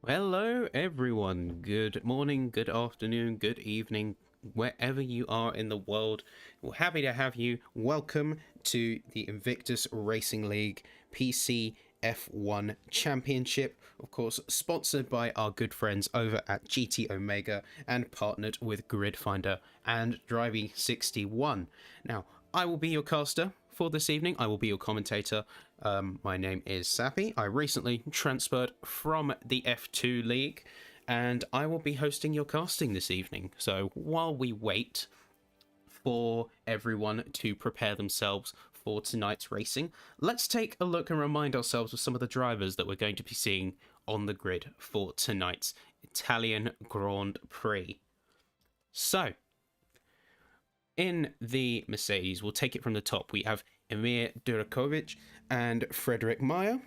Hello, everyone. Good morning, good afternoon, good evening, wherever you are in the world. We're happy to have you. Welcome to the Invictus Racing League PC F1 Championship. Of course, sponsored by our good friends over at GT Omega and partnered with Grid Finder and Driving61. Now, I will be your caster for this evening. I will be your commentator. My name is Sappy. I recently transferred from the F2 League, and I will be hosting your casting this evening. So while we wait for everyone to prepare themselves for tonight's racing, let's take a look and remind ourselves of some of the drivers that we're going to be seeing on the grid for tonight's Italian Grand Prix. So, in the Mercedes, we'll take it from the top. We have Emir Durakovic and Frederick Meyer,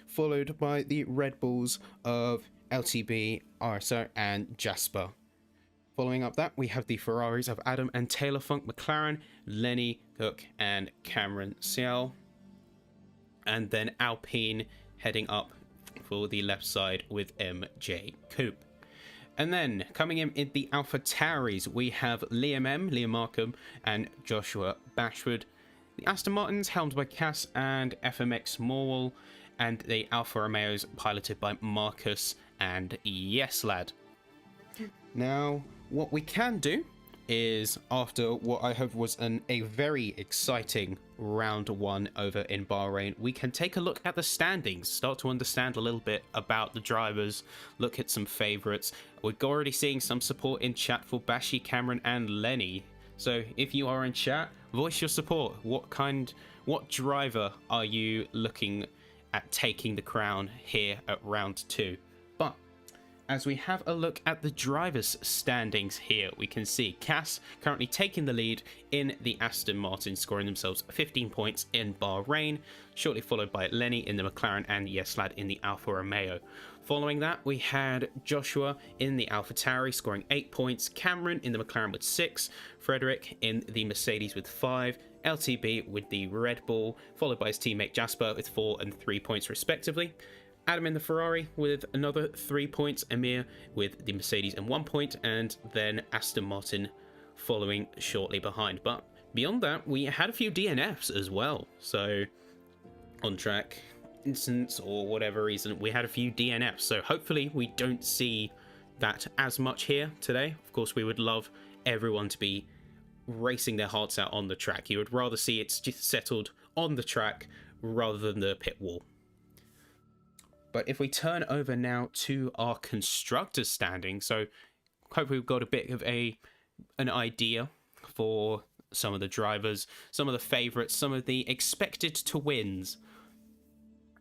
followed by the Red Bulls of LTB, Arthur, and Jasper. Following up that, we have the Ferraris of Adam and Taylor Funk McLaren, Lenny Cook, and Cameron Cial. And then Alpine heading up for the left side with MJ Coupe. And then, coming in the AlphaTauris, we have Liam Markham, and Joshua Bashwood. The Aston Martins, helmed by Cass and FMX Morwell, and the Alfa Romeos, piloted by Marcus and Yes Lad. Now, what we can do is, after what I hope was a very exciting round one over in Bahrain, we can take a look at the standings, start to understand a little bit about the drivers, look at some favourites. We're already seeing some support in chat for Bashi, Cameron, and Lenny. So if you are in chat, voice your support. What driver are you looking at taking the crown here at round 2? But as we have a look at the drivers' standings here, we can see Cass currently taking the lead in the Aston Martin, scoring themselves 15 points in Bahrain, shortly followed by Lenny in the McLaren and Yes Lad in the Alfa Romeo. Following that, we had Joshua in the AlphaTauri scoring 8 points, Cameron in the McLaren with 6, Frederick in the Mercedes with 5, LTB with the Red Bull, followed by his teammate Jasper with 4 and 3 points respectively. Adam in the Ferrari with another 3 points, Emir with the Mercedes and 1 point, and then Aston Martin following shortly behind. But beyond that, we had a few DNFs as well. So on track incidents or whatever reason, we had a few DNFs. So hopefully we don't see that as much here today. Of course, we would love everyone to be racing their hearts out on the track. You would rather see it's just settled on the track rather than the pit wall. But if we turn over now to our constructors standing, so hopefully we've got a bit of an idea for some of the drivers, some of the favourites, some of the expected to wins.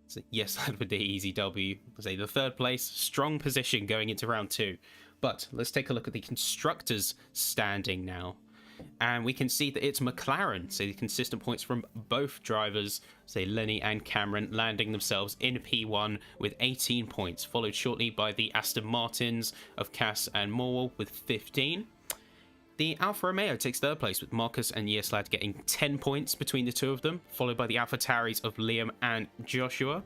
So Yes Lad with the easy W. Say the third place, strong position going into round 2. But let's take a look at the constructors standing now. And we can see that it's McLaren, so the consistent points from both drivers, say Lenny and Cameron, landing themselves in P1 with 18 points, followed shortly by the Aston Martins of Cass and Morwell with 15. The Alfa Romeo takes third place with Marcus and Yes Lad getting 10 points between the two of them, followed by the AlphaTauris of Liam and Joshua.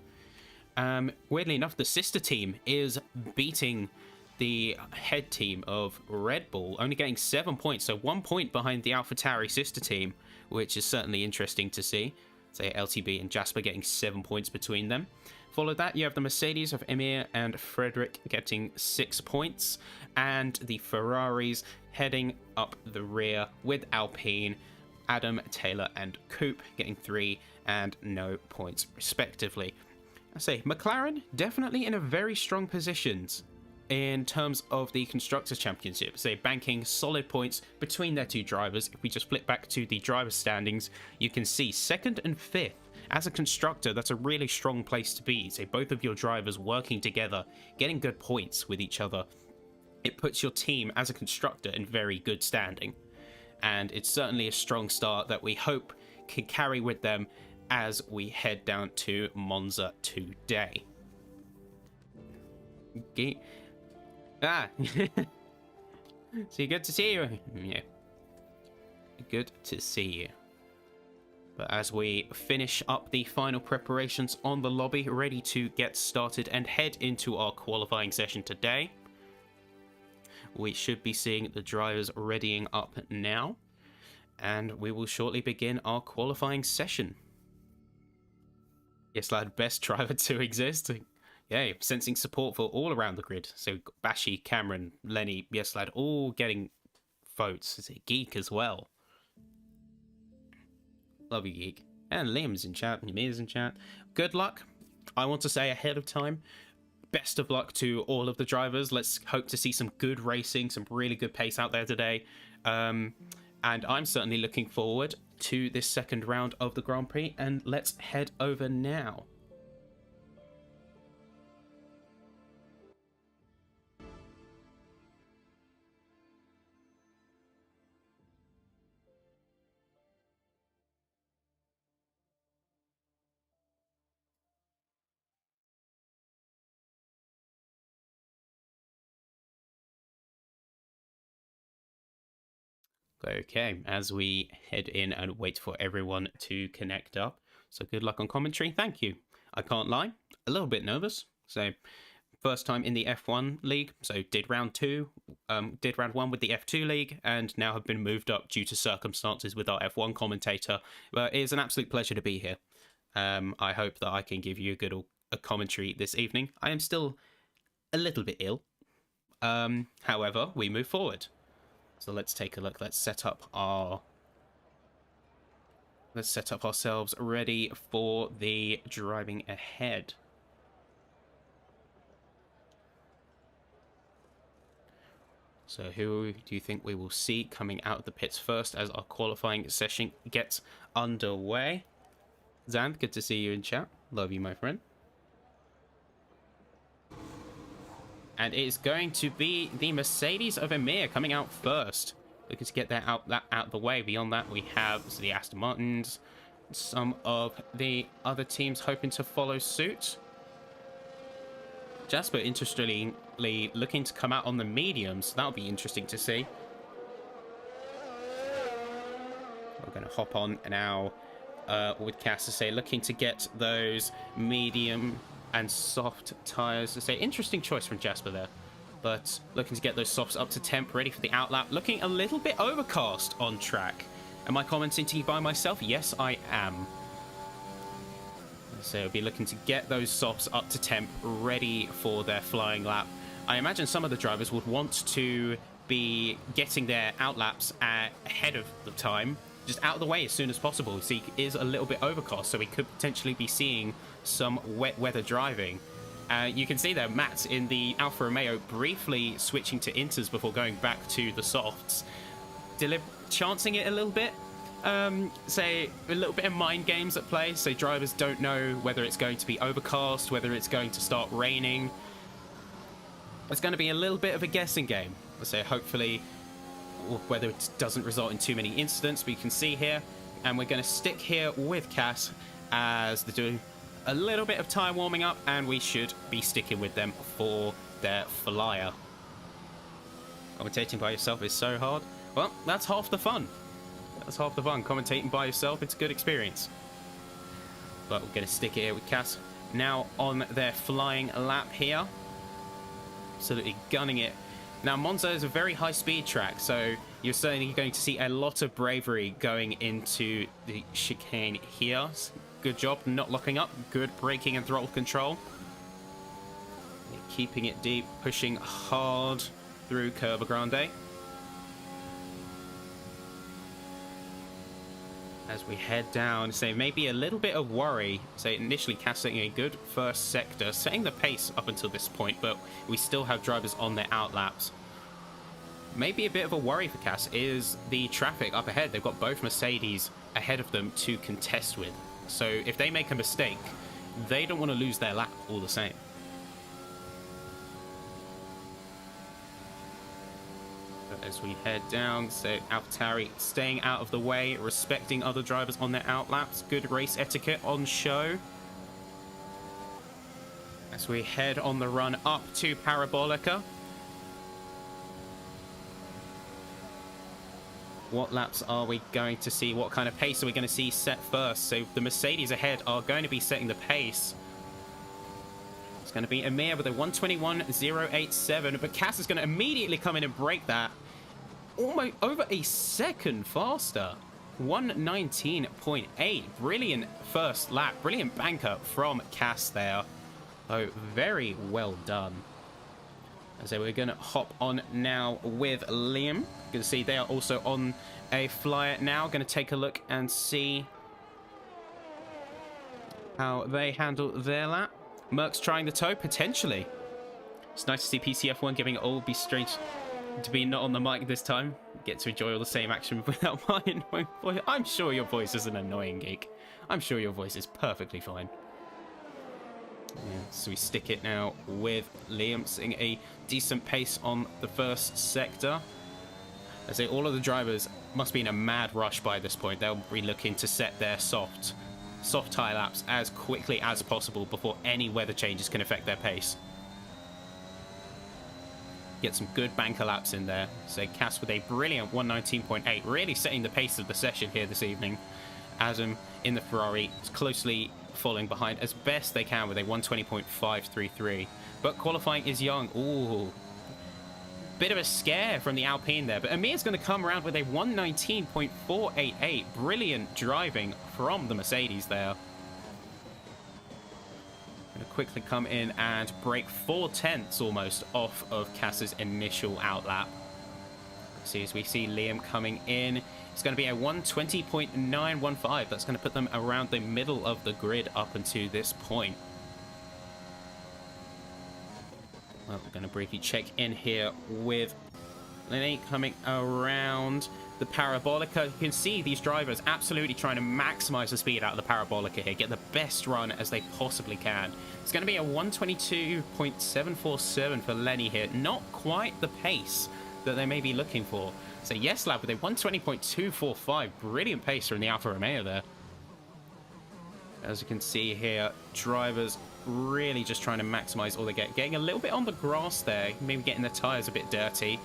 Weirdly enough, the sister team is beating the head team of Red Bull, only getting 7 points, so 1 point behind the AlphaTauri sister team, which is certainly interesting to see. Say LTB and Jasper getting 7 points between them. Followed that, you have the Mercedes of Emir and Frederick getting 6 points, and the Ferraris heading up the rear with Alpine, Adam, Taylor, and Coupe getting 3 and no points respectively. I say McLaren definitely in a very strong position in terms of the Constructors' Championship, say banking solid points between their two drivers. If we just flip back to the driver standings, you can see 2nd and 5th. As a constructor, that's a really strong place to be. Say both of your drivers working together, getting good points with each other. It puts your team as a constructor in very good standing. And it's certainly a strong start that we hope can carry with them as we head down to Monza today. Okay. See, good to see you. Yeah. Good to see you. But as we finish up the final preparations on the lobby, ready to get started and head into our qualifying session today, we should be seeing the drivers readying up now, and we will shortly begin our qualifying session. Yes, lad, best driver to exist. Yay, sensing support for all around the grid. So Bashi, Cameron, Lenny, yes, lad, all getting votes. Is it Geek as well? Love you, Geek. And Liam's in chat, and Ymir's in chat. Good luck. I want to say ahead of time, best of luck to all of the drivers. Let's hope to see some good racing, some really good pace out there today. And I'm certainly looking forward to this second round of the Grand Prix. And let's head over now. Okay, as we head in and wait for everyone to connect up. So good luck on commentary. Thank you. I can't lie, a little bit nervous. So first time in the F1 League. So did round 2, did round 1 with the F2 League, and now have been moved up due to circumstances with our F1 commentator. But it is an absolute pleasure to be here. I hope that I can give you a commentary this evening. I am still a little bit ill. However, we move forward. So let's take a look. Let's set up ourselves ready for the driving ahead. So who do you think we will see coming out of the pits first as our qualifying session gets underway? Zand, good to see you in chat. Love you, my friend. And it is going to be the Mercedes of Emir coming out first. Looking to get that out of the way. Beyond that, we have the Aston Martins. Some of the other teams hoping to follow suit. Jasper, interestingly, looking to come out on the mediums. So that'll be interesting to see. We're going to hop on now with Cass to say, looking to get those medium and soft tires. To say, interesting choice from Jasper there, but looking to get those softs up to temp, ready for the outlap. Looking a little bit overcast on track. Am I commenting to you by myself? Yes, I am. So we'll be looking to get those softs up to temp, ready for their flying lap. I imagine some of the drivers would want to be getting their outlaps ahead of the time, just out of the way as soon as possible. See, it is a little bit overcast, so we could potentially be seeing some wet weather driving. You can see there Matt in the Alfa Romeo briefly switching to inters before going back to the softs, chancing it a little bit. Say a little bit of mind games at play, so drivers don't know whether it's going to be overcast, whether it's going to start raining. It's going to be a little bit of a guessing game. I say hopefully whether it doesn't result in too many incidents, but you can see here, and we're going to stick here with Cass as they do a little bit of tire warming up, and we should be sticking with them for their flyer. Commentating by yourself is so hard. Well, that's half the fun. That's half the fun. Commentating by yourself, it's a good experience. But we're going to stick it here with Cass. Now on their flying lap here. Absolutely gunning it. Now, Monza is a very high-speed track, so you're certainly going to see a lot of bravery going into the chicane here. Good job not locking up. Good braking and throttle control. Keeping it deep, pushing hard through Curva Grande. As we head down, so maybe a little bit of worry. So initially casting a good first sector, setting the pace up until this point, but we still have drivers on their outlaps. Maybe a bit of a worry for Cass is the traffic up ahead. They've got both Mercedes ahead of them to contest with. So if they make a mistake, they don't want to lose their lap all the same. But as we head down, so AlphaTauri staying out of the way, respecting other drivers on their outlaps. Good race etiquette on show. As we head on the run up to Parabolica. What laps are we going to see? What kind of pace are we going to see set first? So the Mercedes ahead are going to be setting the pace. It's going to be Amir with a 121.087, but Cass is going to immediately come in and break that. Almost over a second faster. 119.8. Brilliant first lap. Brilliant banker from Cass there. Oh, very well done. So we're going to hop on now with Liam. You can see they are also on a flyer now. Going to take a look and see how they handle their lap. Merck's trying the toe, potentially. It's nice to see PC F1 giving it all. Be strange to be not on the mic this time. Get to enjoy all the same action without my annoying voice. I'm sure your voice is an annoying geek. I'm sure your voice is perfectly fine. Yeah, so we stick it now with Liam seeing a decent pace on the first sector. I say all of the drivers must be in a mad rush by this point. They'll be looking to set their soft tire laps as quickly as possible before any weather changes can affect their pace. Get some good banker laps in there. So Cass with a brilliant 119.8, really setting the pace of the session here this evening. Adam in the Ferrari is closely following behind as best they can with a 120.533. But qualifying is young. Ooh, bit of a scare from the Alpine there. But Amir's going to come around with a 119.488. Brilliant driving from the Mercedes there. Going to quickly come in and break 4/10 almost off of Cass's initial outlap. See, as we see Liam coming in, it's going to be a 120.915. That's going to put them around the middle of the grid up until this point. Well, we're going to briefly check in here with Lenny coming around the Parabolica. You can see these drivers absolutely trying to maximize the speed out of the Parabolica here, get the best run as they possibly can. It's going to be a 122.747 for Lenny here. Not quite the pace that they may be looking for. So yes, lad, with a 120.245, brilliant pace from the Alfa Romeo there. As you can see here, drivers really just trying to maximize all they get. Getting a little bit on the grass there, maybe getting the tires a bit dirty.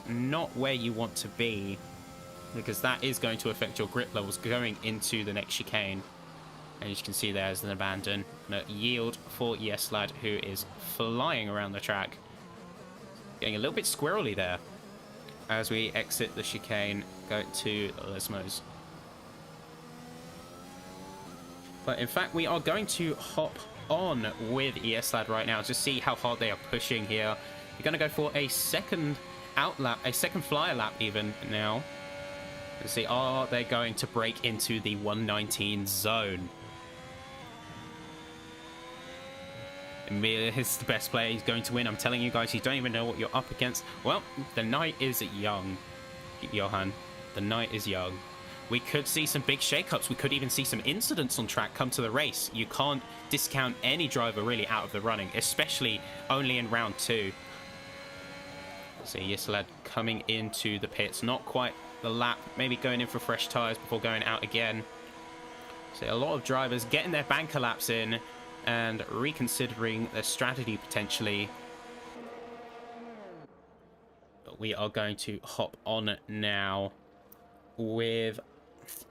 Not where you want to be, because that is going to affect your grip levels going into the next chicane. And as you can see, there's an abandon. Yield for Yes Lad, who is flying around the track. Getting a little bit squirrely there. As we exit the chicane, go to Lesmos. But in fact, we are going to hop on with ESLAD right now to see how hard they are pushing here. You're going to go for a second outlap, a second flyer lap even now. Let's see, are they going to break into the 119 zone? Emir is the best player. He's going to win. I'm telling you guys, you don't even know what you're up against. Well, the night is young, Johan. The night is young. We could see some big shakeups. We could even see some incidents on track come to the race. You can't discount any driver really out of the running, especially only in round 2. So Yislad coming into the pits. Not quite the lap. Maybe going in for fresh tyres before going out again. So a lot of drivers getting their banker laps in and reconsidering their strategy potentially. But we are going to hop on now with...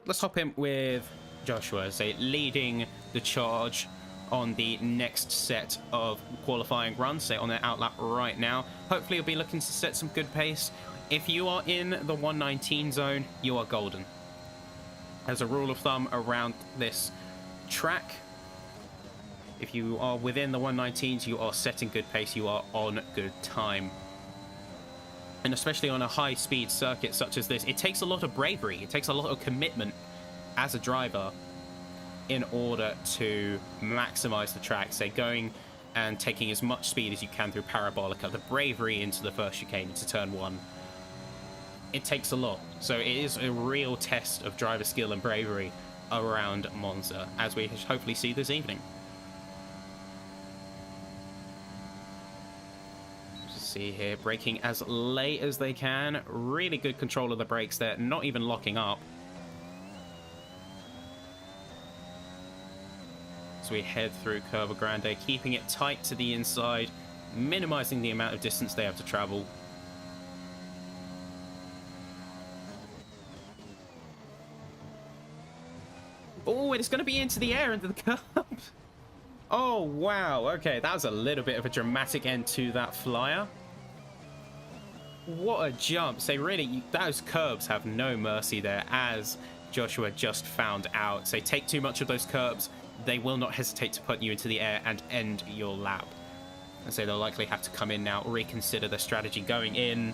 Let's hop in with Joshua, say, leading the charge on the next set of qualifying runs, say, on their outlap right now. Hopefully you'll be looking to set some good pace. If you are in the 119 zone, you are golden. As a rule of thumb around this track, if you are within the 119s, you are setting good pace, you are on good time. And especially on a high-speed circuit such as this, it takes a lot of bravery, it takes a lot of commitment as a driver in order to maximize the track, say going and taking as much speed as you can through Parabolica, the bravery into the first chicane, into turn 1. It takes a lot, so it is a real test of driver skill and bravery around Monza, as we hopefully see this evening. See here, braking as late as they can. Really good control of the brakes there, not even locking up. So we head through Curva Grande, keeping it tight to the inside, minimizing the amount of distance they have to travel. and it's going to be into the air, into the curb. Oh, wow. Okay, that was a little bit of a dramatic end to that flyer. What a jump. So really, those curbs have no mercy there, as Joshua just found out. So take too much of those curbs, they will not hesitate to put you into the air and end your lap. And so they'll likely have to come in now, reconsider their strategy going in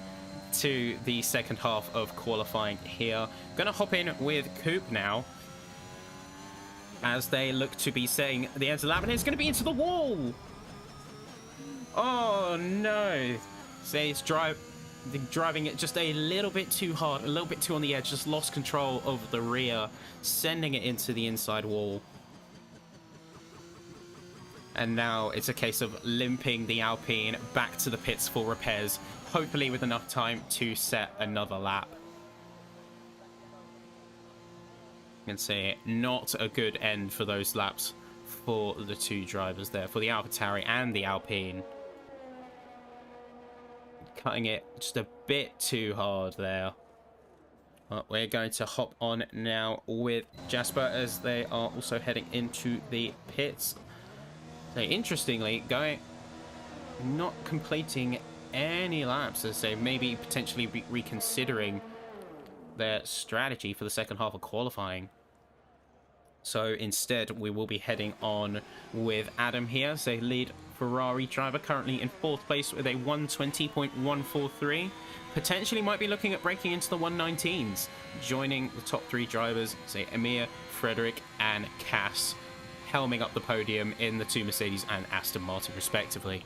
to the second half of qualifying here. Going to hop in with Coop now, as they look to be setting the end of the lap, and it's going to be into the wall. Oh no. So it's driving it just a little bit too hard, a little bit too on the edge, just lost control of the rear, sending it into the inside wall. And now it's a case of limping the Alpine back to the pits for repairs, hopefully with enough time to set another lap. You can see not a good end for those laps for the two drivers there, for the AlphaTauri and the Alpine. Cutting it just a bit too hard there. But we're going to hop on now with Jasper, as they are also heading into the pits. So interestingly, not completing any laps, as they maybe potentially be reconsidering their strategy for the second half of qualifying. So instead, we will be heading on with Adam here, so lead Ferrari driver, currently in 4th place with a 120.143. Potentially might be looking at breaking into the 119s, joining the top 3 drivers, say Amir, Frederick, and Cass, helming up the podium in the 2 Mercedes and Aston Martin respectively.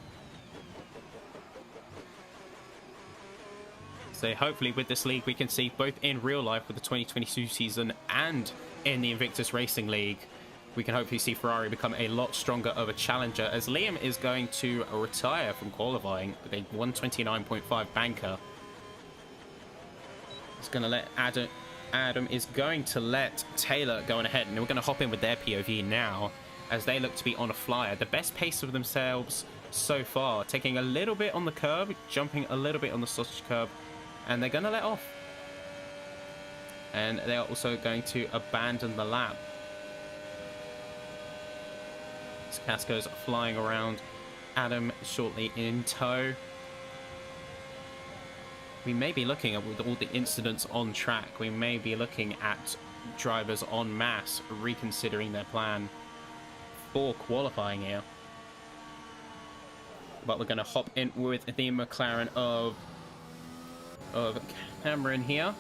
So hopefully with this league we can see both in real life with the 2022 season and in the Invictus Racing League, we can hopefully see Ferrari become a lot stronger of a challenger, as Liam is going to retire from qualifying with a 129.5 banker. It's going to let Adam is going to let Taylor go on ahead, and we're going to hop in with their POV now as they look to be on a flyer. The best pace of themselves so far, taking a little bit on the curb, jumping a little bit on the sausage curb, and they're going to let off. And they are also going to abandon the lap. Casco's flying around Adam shortly in tow. We may be looking at, with all the incidents on track, we may be looking at drivers en masse reconsidering their plan for qualifying here. But we're going to hop in with the McLaren of Cameron here,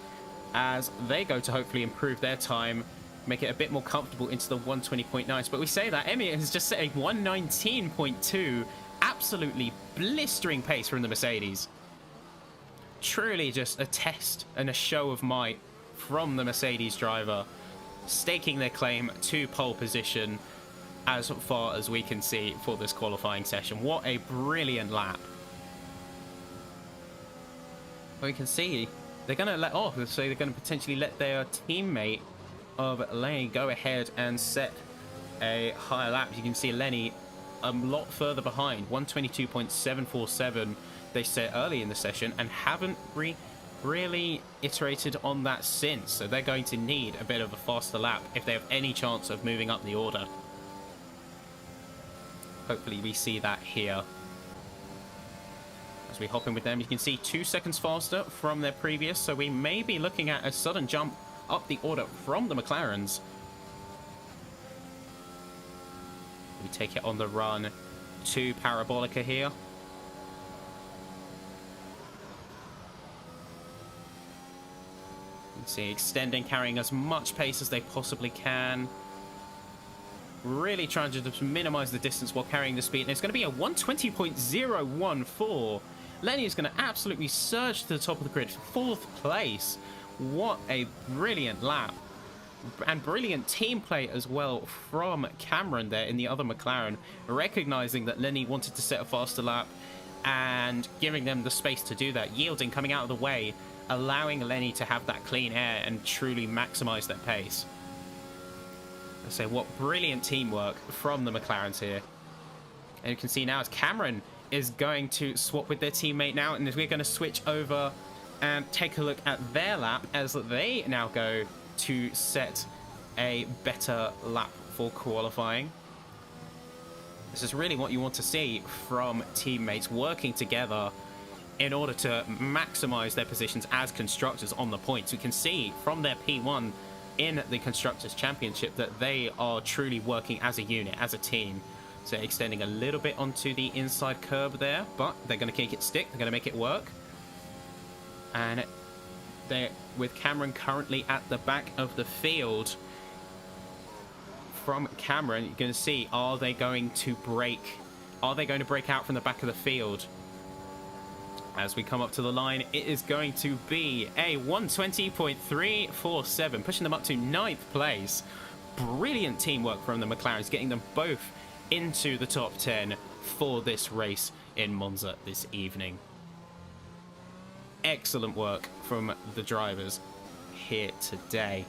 as they go to hopefully improve their time, make it a bit more comfortable into the 120.9s. But we say that Emi has just set a 119.2, absolutely blistering pace from the Mercedes. Truly just a test and a show of might from the Mercedes driver, staking their claim to pole position as far as we can see for this qualifying session. What a brilliant lap. We can see they're going to let off, so they're going to potentially let their teammate of Lenny go ahead and set a higher lap. You can see Lenny a lot further behind, 122.747 they set early in the session, and haven't really iterated on that since, so they're going to need a bit of a faster lap if they have any chance of moving up the order. Hopefully we see that here as we hop in with them. You can see 2 seconds faster from their previous, so we may be looking at a sudden jump up the order from the McLarens. We take it on the run to Parabolica here. You can see extending, carrying as much pace as they possibly can. Really trying to just minimize the distance while carrying the speed. And it's going to be a 120.014. Lenny is going to absolutely surge to the top of the grid, 4th place. What a brilliant lap. And brilliant team play as well from Cameron there in the other McLaren, recognizing that Lenny wanted to set a faster lap and giving them the space to do that, yielding, coming out of the way, allowing Lenny to have that clean air and truly maximize their pace. So what brilliant teamwork from the McLarens here. And you can see now as Cameron is going to swap with their teammate now, and we're going to switch over and take a look at their lap as they now go to set a better lap for qualifying. This is really what you want to see from teammates working together in order to maximize their positions as constructors on the points. We can see from their P1 in the Constructors' Championship that they are truly working as a unit, as a team. So extending a little bit onto the inside curb there, but they're going to make it stick. They're going to make it work. And they're with Cameron currently at the back of the field. From Cameron, you're going to see, are they going to break? Are they going to break out from the back of the field? As we come up to the line, it is going to be a 120.347, pushing them up to 9th place. Brilliant teamwork from the McLarens, getting them both into the top 10 for this race in Monza this evening. Excellent work from the drivers here today.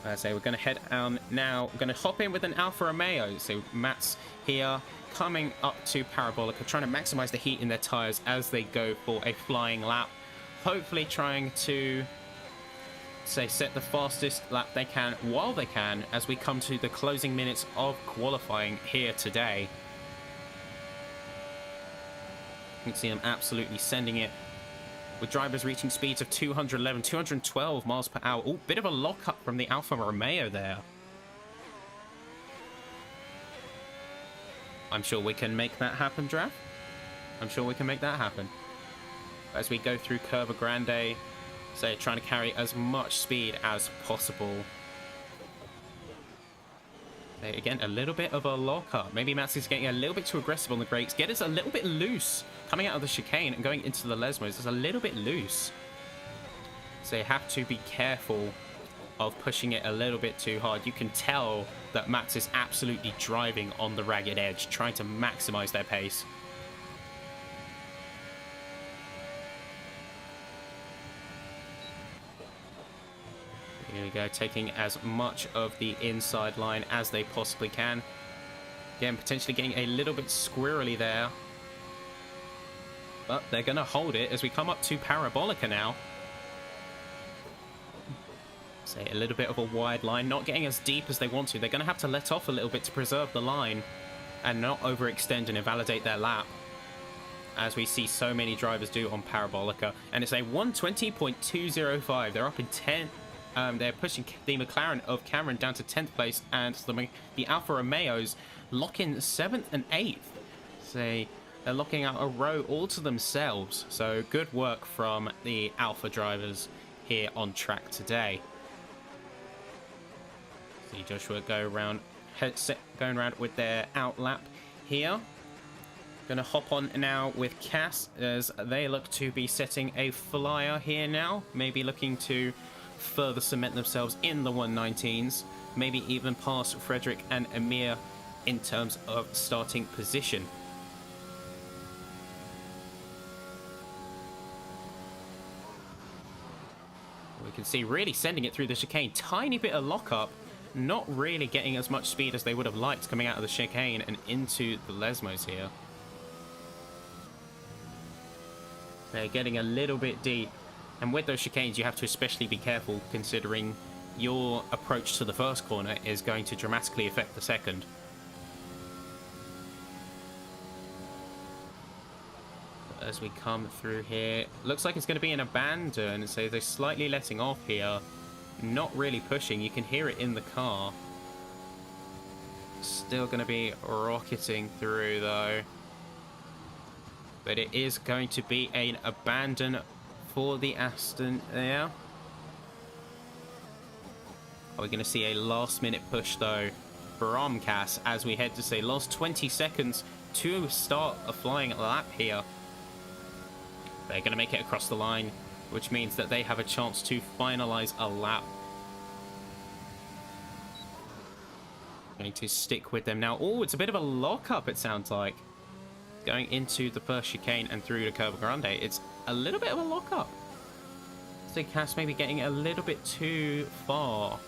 As I say, we're going to head on now. We're going to hop in with an Alfa Romeo. So Matt's here, coming up to Parabolica, trying to maximize the heat in their tires as they go for a flying lap. Hopefully trying to, say, set the fastest lap they can while they can as we come to the closing minutes of qualifying here today. You can see them absolutely sending it, with drivers reaching speeds of 211, 212 miles per hour. Oh, bit of a lock-up from the Alfa Romeo there. I'm sure we can make that happen, Draft. I'm sure we can make that happen. As we go through Curva Grande, so trying to carry as much speed as possible. Okay, again, a little bit of a lock-up. Maybe Mats is getting a little bit too aggressive on the brakes. Get us a little bit loose. Coming out of the chicane and going into the Lesmos is a little bit loose. So you have to be careful of pushing it a little bit too hard. You can tell that Mats is absolutely driving on the ragged edge, trying to maximize their pace. Here we go, taking as much of the inside line as they possibly can. Again, potentially getting a little bit squirrely there. But they're going to hold it as we come up to Parabolica now. Say a little bit of a wide line, not getting as deep as they want to. They're going to have to let off a little bit to preserve the line and not overextend and invalidate their lap, as we see so many drivers do on Parabolica. And it's a 120.205. They're up in 10. They're pushing the McLaren of Cameron down to 10th place, and the Alfa Romeos lock in 7th and 8th. So they're locking out a row all to themselves. So good work from the Alfa drivers here on track today. See Joshua go around, going around with their out lap here. Gonna hop on now with Cass as they look to be setting a flyer here now. Maybe looking to further cement themselves in the 119s. Maybe even pass Frederick and Amir in terms of starting position. We can see really sending it through the chicane. Tiny bit of lockup. Not really getting as much speed as they would have liked coming out of the chicane and into the Lesmos here. They're getting a little bit deep. And with those chicanes, you have to especially be careful, considering your approach to the first corner is going to dramatically affect the second. As we come through here, looks like it's going to be an abandon, so they're slightly letting off here. Not really pushing. You can hear it in the car. Still going to be rocketing through, though. But it is going to be an abandon for the Aston there. Are we going to see a last-minute push, though, from Cass as we head to say last 20 seconds to start a flying lap here? They're going to make it across the line, which means that they have a chance to finalize a lap. Going to stick with them now. Oh, it's a bit of a lock-up, it sounds like. Going into the first chicane and through the Curva Grande. It's a little bit of a lock-up. So Cass maybe getting a little bit too far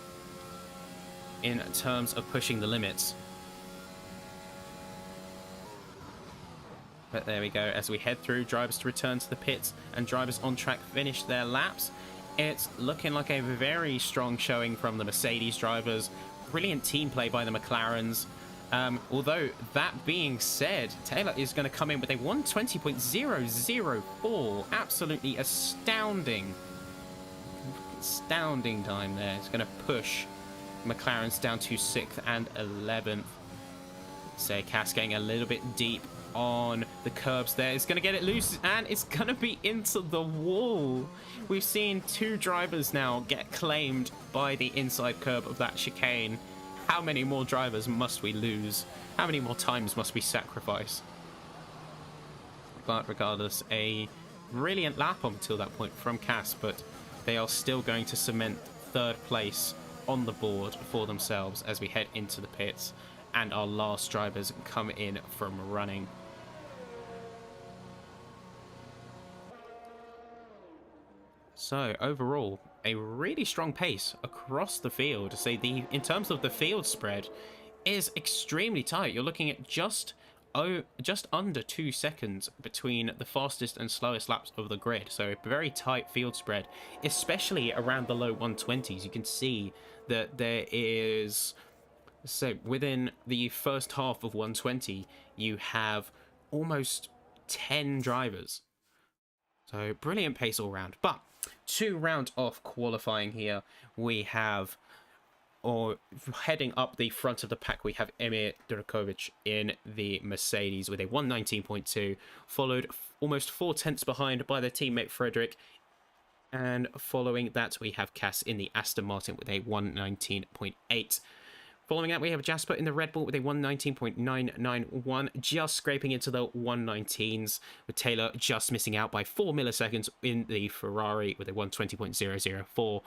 in terms of pushing the limits. But there we go, as we head through, drivers to return to the pits and drivers on track finish their laps. It's looking like a very strong showing from the Mercedes drivers. Brilliant team play by the McLarens. Although, that being said, Taylor is going to come in with a 120.004. Absolutely astounding time there. It's going to push McLaren's down to 6th and 11th. So Cass getting a little bit deep on the curbs there. It's going to get it loose, and it's going to be into the wall. We've seen 2 drivers now get claimed by the inside curb of that chicane. How many more drivers must we lose? How many more times must we sacrifice? But regardless, a brilliant lap up until that point from Cass, but they are still going to cement 3rd place on the board for themselves as we head into the pits and our last drivers come in from running. So overall, a really strong pace across the field. So in terms of the field spread, is extremely tight. You're looking at just under 2 seconds between the fastest and slowest laps of the grid. So a very tight field spread, especially around the low 120s. You can see that there is, so within the first half of 120, you have almost 10 drivers. So brilliant pace all round. But to round off qualifying here, we have, or heading up the front of the pack, we have Emir Durakovic in the Mercedes with a 119.2, followed almost 4 tenths behind by their teammate Frederick. And following that, we have Cass in the Aston Martin with a 119.8. Following that, we have Jasper in the Red Bull with a 119.991, just scraping into the 119s, with Taylor just missing out by 4 milliseconds in the Ferrari with a 120.004.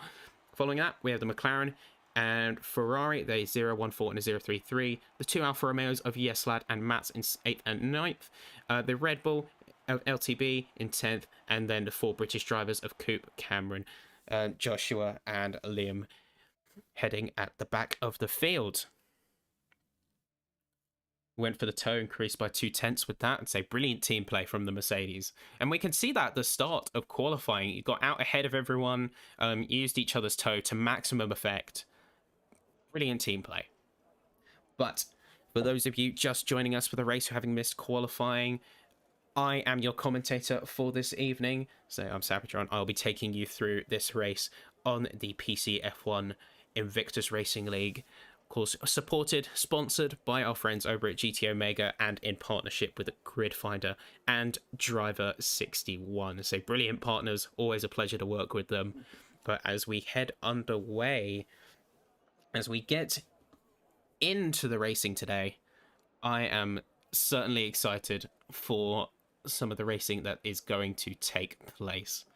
Following that, we have the McLaren and Ferrari, they 014 and a 033. The 2 Alfa Romeos of Yeslad and Mats in 8th and 9th. The Red Bull of LTB in 10th, and then the 4 British drivers of Coop, Cameron, Joshua and Liam heading at the back of the field. Went for the toe, increased by 2 tenths with that. It's a brilliant team play from the Mercedes. And we can see that at the start of qualifying. You got out ahead of everyone, used each other's toe to maximum effect. Brilliant team play. But for those of you just joining us for the race who having missed qualifying, I am your commentator for this evening. So I'm Sappytron. I'll be taking you through this race on the PC F1 Invictus Racing League. Of course, sponsored by our friends over at GT Omega and in partnership with Grid Finder and Driver 61. So brilliant partners, always a pleasure to work with them. But as we head underway, as we get into the racing today, I am certainly excited for some of the racing that is going to take place.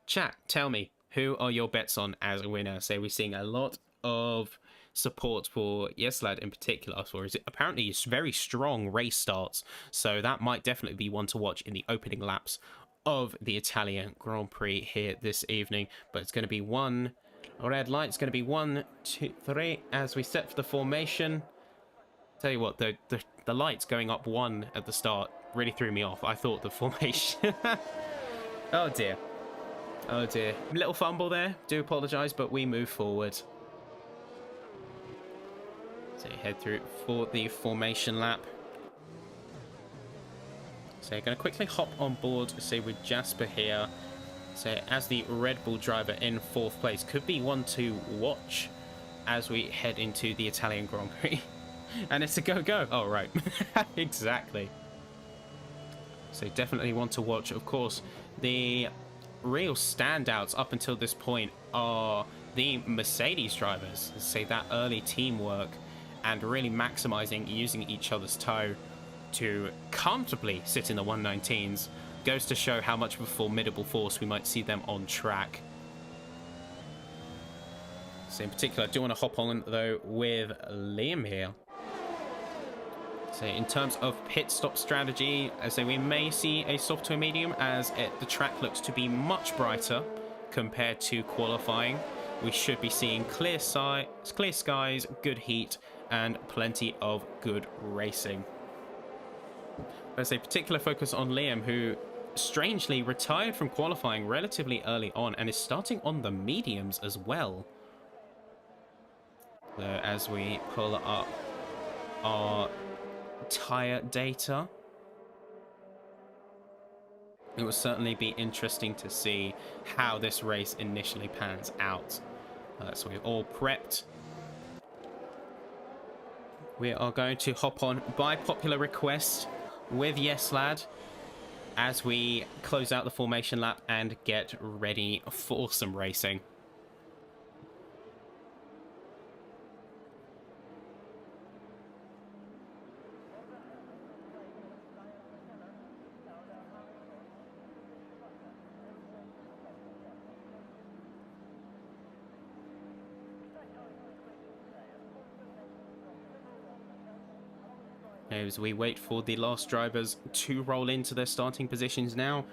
Chat, tell me, who are your bets on as a winner? So we're seeing a lot of support for Yeslad in particular, for apparently it's very strong race starts, so that might definitely be one to watch in the opening laps of the Italian Grand Prix here this evening. But it's going to be one red light. It's going to be 1, 2, 3 as we set for the formation. Tell you what, the lights going up 1 at the start really threw me off. I thought the formation oh dear. Oh dear. Little fumble there. Do apologise, but we move forward. So you head through for the formation lap. So you're going to quickly hop on board, say, with Jasper here. So as the Red Bull driver in 4th place, could be one to watch as we head into the Italian Grand Prix. And it's a go-go. Oh, right. Exactly. So definitely one to watch. Of course, the real standouts up until this point are the Mercedes drivers. Say that early teamwork and really maximizing using each other's toe to comfortably sit in the 119s goes to show how much of a formidable force we might see them on track. So in particular, I do want to hop on though with Liam here. So in terms of pit stop strategy, I say we may see a soft to a medium as the track looks to be much brighter compared to qualifying. We should be seeing clear skies, good heat, and plenty of good racing. There's a particular focus on Liam, who strangely retired from qualifying relatively early on and is starting on the mediums as well. So as we pull up our tyre data, it will certainly be interesting to see how this race initially pans out. So we're all prepped. We are going to hop on by popular request with Yes Lad as we close out the formation lap and get ready for some racing. As we wait for the last drivers to roll into their starting positions now,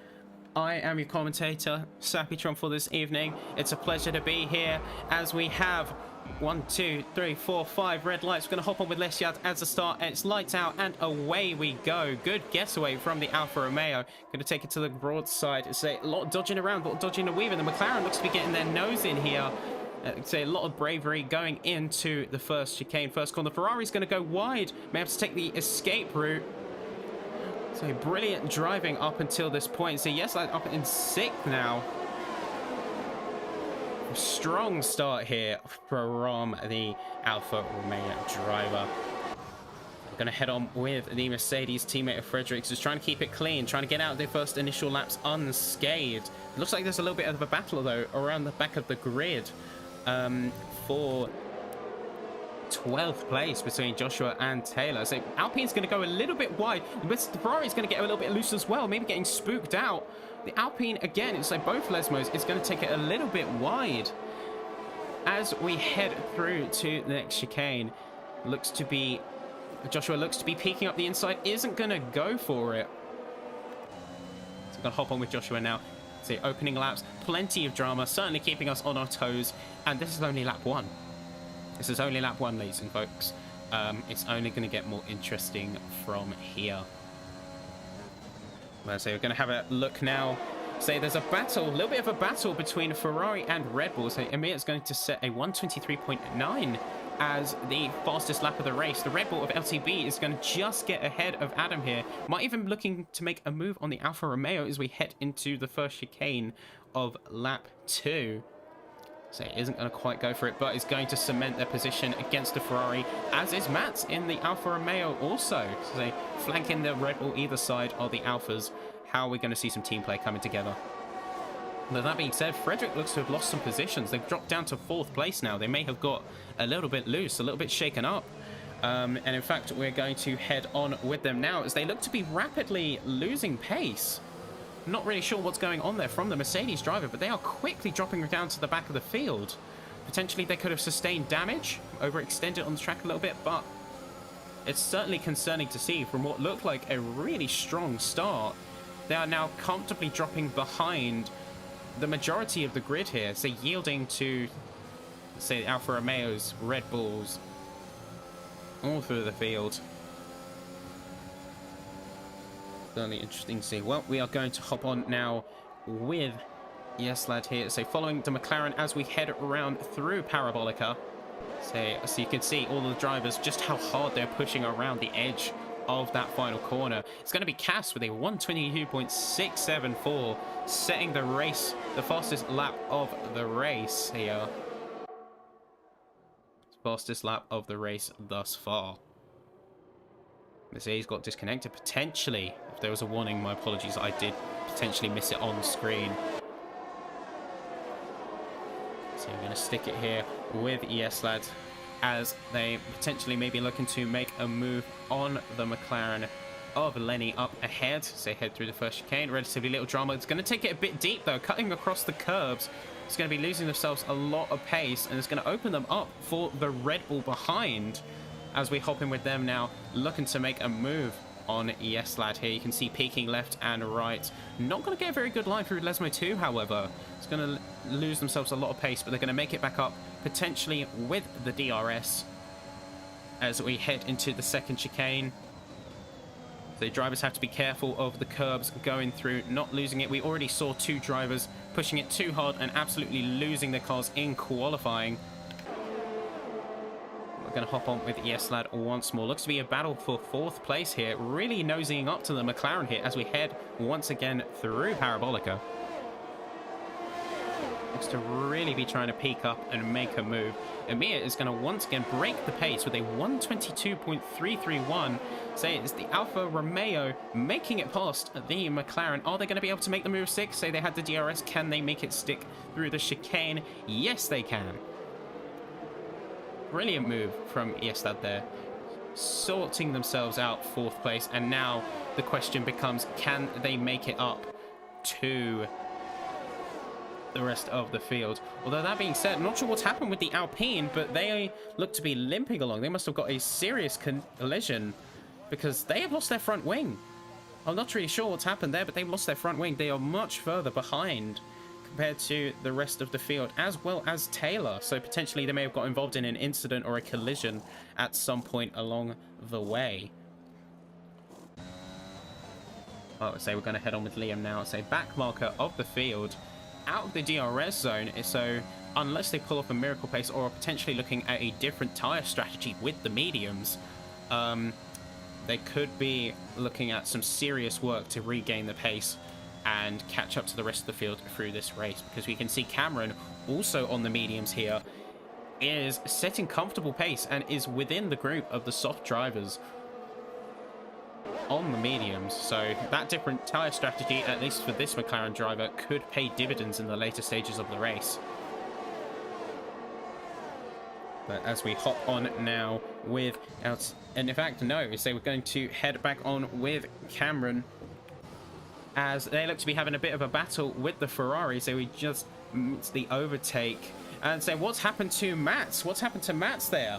I am your commentator, Sappytron, for this evening. It's a pleasure to be here as we have 1, 2, 3, 4, 5 red lights. We're going to hop on with Lesiad as the start, and it's lights out and away we go. Good getaway from the Alfa Romeo. Going to take it to the broadside. It's a lot of dodging around, a lot of dodging and weaving. The McLaren looks to be getting their nose in here. It's a lot of bravery going into the first chicane, first corner. Ferrari's going to go wide. May have to take the escape route. So brilliant driving up until this point. So yes, up in 6th now. Strong start here from the Alfa Romeo driver. We're going to head on with the Mercedes teammate of Fredericks, just trying to keep it clean, trying to get out the first initial laps unscathed. It looks like there's a little bit of a battle though around the back of the grid. For 12th place between Joshua and Taylor. So Alpine's going to go a little bit wide. The Ferrari's going to get a little bit loose as well, maybe getting spooked out. The Alpine, again, it's like both Lesmos, is going to take it a little bit wide. As we head through to the next chicane, Joshua looks to be peeking up the inside, isn't going to go for it. So I'm going to hop on with Joshua now. The opening laps, plenty of drama, certainly keeping us on our toes, and this is only lap 1. This is only lap 1, ladies and folks. It's only going to get more interesting from here. Well, so we're going to have a look now. So there's a battle, a little bit of a battle between Ferrari and Red Bull. So Emir is going to set a 1:23.9 as the fastest lap of the race. The Red Bull of LTB is going to just get ahead of Adam here. Might even looking to make a move on the Alfa Romeo as we head into the first chicane of lap 2. So it isn't going to quite go for it, but is going to cement their position against the Ferrari, as is Matt in the Alfa Romeo also. So they flanking the Red Bull either side of the Alfas. How are we going to see some team play coming together? Now, that being said, Frederick looks to have lost some positions. They've dropped down to 4th place now. They may have got a little bit loose, a little bit shaken up. And in fact, we're going to head on with them now as they look to be rapidly losing pace. Not really sure what's going on there from the Mercedes driver, but they are quickly dropping down to the back of the field. Potentially, they could have sustained damage, overextended on the track a little bit, but it's certainly concerning to see from what looked like a really strong start. They are now comfortably dropping behind the majority of the grid here, so yielding to, say, Alfa Romeos, Red Bulls, all through the field. Certainly interesting to see. Well, we are going to hop on now with Yes Lad here. So following the McLaren as we head around through Parabolica. So you can see all the drivers, just how hard they're pushing around the edge of that final corner. It's going to be Cass with a 1:22.674, setting the race, the fastest lap of the race here. Fastest lap of the race thus far. Mercedes got disconnected potentially. If there was a warning, my apologies, I did potentially miss it on screen. So I'm going to stick it here with Yes Lad, as they potentially may be looking to make a move on the McLaren of Lenny up ahead. So they head through the first chicane. Relatively little drama. It's going to take it a bit deep though, cutting across the curbs. It's going to be losing themselves a lot of pace, and it's going to open them up for the Red Bull behind as we hop in with them now, looking to make a move on Yes Lad here. You can see peeking left and right. Not going to get a very good line through Lesmo 2, however. It's going to lose themselves a lot of pace, but they're going to make it back up, potentially with the DRS, as we head into the second chicane. So drivers have to be careful of the curbs going through, not losing it. We already saw 2 drivers pushing it too hard and absolutely losing their cars in qualifying. We're going to hop on with Yeslad once more. Looks to be a battle for 4th place here. Really nosing up to the McLaren here as we head once again through Parabolica. Looks to really be trying to peak up and make a move. Emir is going to once again break the pace with a 122.331. Say it's the Alfa Romeo making it past the McLaren. Are they going to be able to make the move 6? Say they had the DRS. Can they make it stick through the chicane? Yes, they can. Brilliant move from Yestad there. Sorting themselves out 4th place. And now the question becomes, can they make it up to the rest of the field? Although that being said, I'm not sure what's happened with the Alpine, but they look to be limping along. They must have got a serious collision because they have lost their front wing. I'm not really sure what's happened there, but they've lost their front wing. They are much further behind compared to the rest of the field, as well as Taylor. So potentially they may have got involved in an incident or a collision at some point along the way. Oh, so we're going to head on with Liam now. It's a back marker of the field, out of the DRS zone, so unless they pull off a miracle pace or are potentially looking at a different tyre strategy with the mediums, they could be looking at some serious work to regain the pace and catch up to the rest of the field through this race, because we can see Cameron also on the mediums here is setting comfortable pace and is within the group of the soft drivers on the mediums. So that different tyre strategy, at least for this McLaren driver, could pay dividends in the later stages of the race. But as we hop on now with and in fact no, so we're going to head back on with Cameron as they look to be having a bit of a battle with the Ferrari. So we just missed the overtake. And so what's happened to Mats? What's happened to Mats there?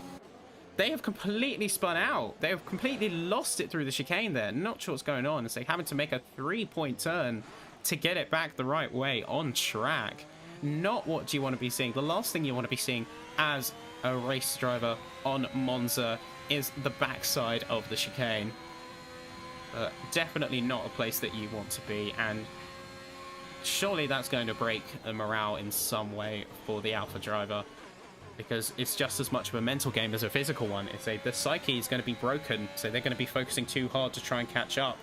They have completely spun out. They have completely lost it through the chicane there. Not sure what's going on. So having to make a 3-point turn to get it back the right way on track. Not what you want to be seeing. The last thing you want to be seeing as a race driver on Monza is the backside of the chicane. Definitely not a place that you want to be, and surely that's going to break the morale in some way for the Alpha driver, because it's just as much of a mental game as a physical one. It's the psyche is going to be broken, so they're going to be focusing too hard to try and catch up,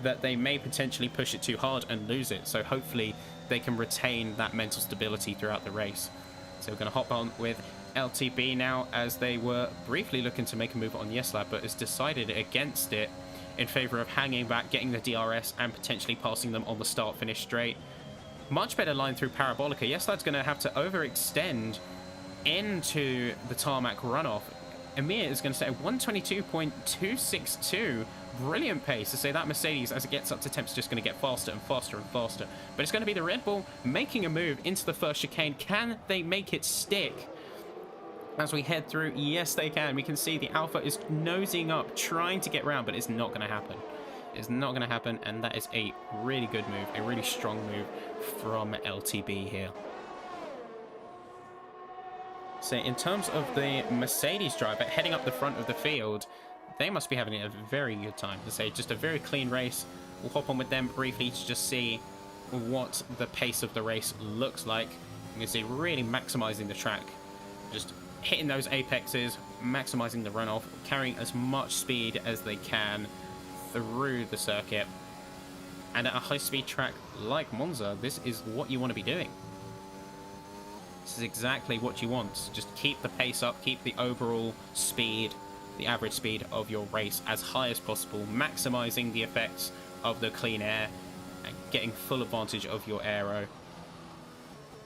that they may potentially push it too hard and lose it. So hopefully they can retain that mental stability throughout the race. So we're going to hop on with LTB now, as they were briefly looking to make a move on Yeslab, but has decided against it in favor of hanging back, getting the DRS, and potentially passing them on the start-finish straight. Much better line through Parabolica. Yeslad's going to have to overextend into the tarmac runoff. Emir is going to set a 122.262. Brilliant pace to say that Mercedes, as it gets up to temps, just going to get faster and faster and faster. But it's going to be the Red Bull making a move into the first chicane. Can they make it stick as we head through? Yes, they can. We can see the Alpha is nosing up, trying to get round, but it's not going to happen. It's not going to happen, and that is a really good move, a really strong move from LTB here. So in terms of the Mercedes driver heading up the front of the field, they must be having a very good time. To say, just a very clean race. We'll hop on with them briefly to just see what the pace of the race looks like. You can see really maximizing the track, just hitting those apexes, maximizing the runoff, carrying as much speed as they can through the circuit. And at a high-speed track like Monza, this is what you want to be doing. This is exactly what you want. Just keep the pace up, keep the overall speed, the average speed of your race as high as possible, maximizing the effects of the clean air and getting full advantage of your aero.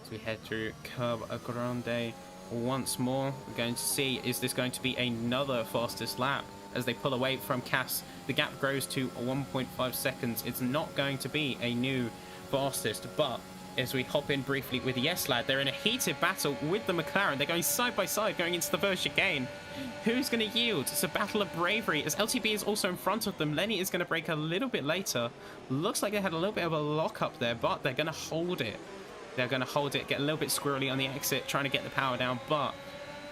As we head through Curve Grande once more, we're going to see, is this going to be another fastest lap? As they pull away from Cass, the gap grows to 1.5 seconds. It's not going to be a new fastest, but as we hop in briefly with Yeslad, they're in a heated battle with the McLaren. They're going side by side going into the first chicane. Who's going to yield? It's a battle of bravery, as LTB is also in front of them. Lenny is going to brake a little bit later. Looks like they had a little bit of a lock up there, but they're going to hold it. They're going to hold it, get a little bit squirrely on the exit, trying to get the power down, but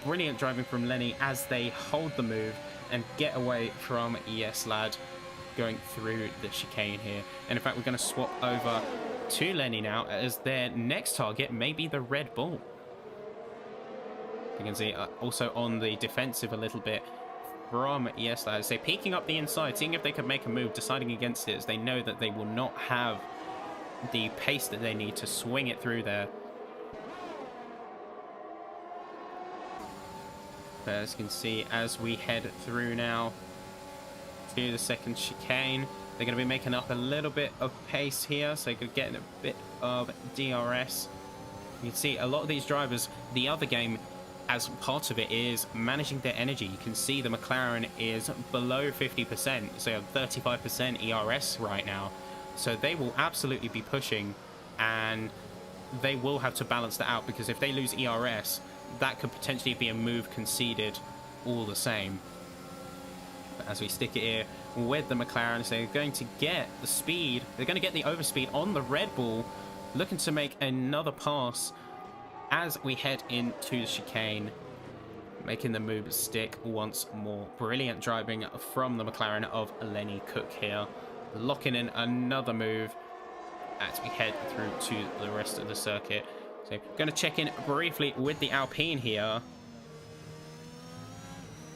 brilliant driving from Lenny as they hold the move and get away from Yeslad. going through the chicane here. And in fact, we're going to swap over to Lenny now, as their next target may be the Red Bull. You can see also on the defensive a little bit from Yeslad. So peeking up the inside, seeing if they can make a move, deciding against it, as they know that they will not have the pace that they need to swing it through there. But as you can see, as we head through now to the second chicane, they're going to be making up a little bit of pace here, so they're getting a bit of DRS. You can see a lot of these drivers, the other game as part of it is managing their energy. You can see the McLaren is below 50%, so 35% ERS right now. So they will absolutely be pushing, and they will have to balance that out, because if they lose ERS, that could potentially be a move conceded all the same. But as we stick it here with the McLaren, so they're going to get the speed, they're going to get the overspeed on the Red Bull, looking to make another pass as we head into the chicane, making the move stick once more. Brilliant driving from the McLaren of Lenny Cook here, locking in another move as we head through to the rest of the circuit. So going to check in briefly with the Alpine here,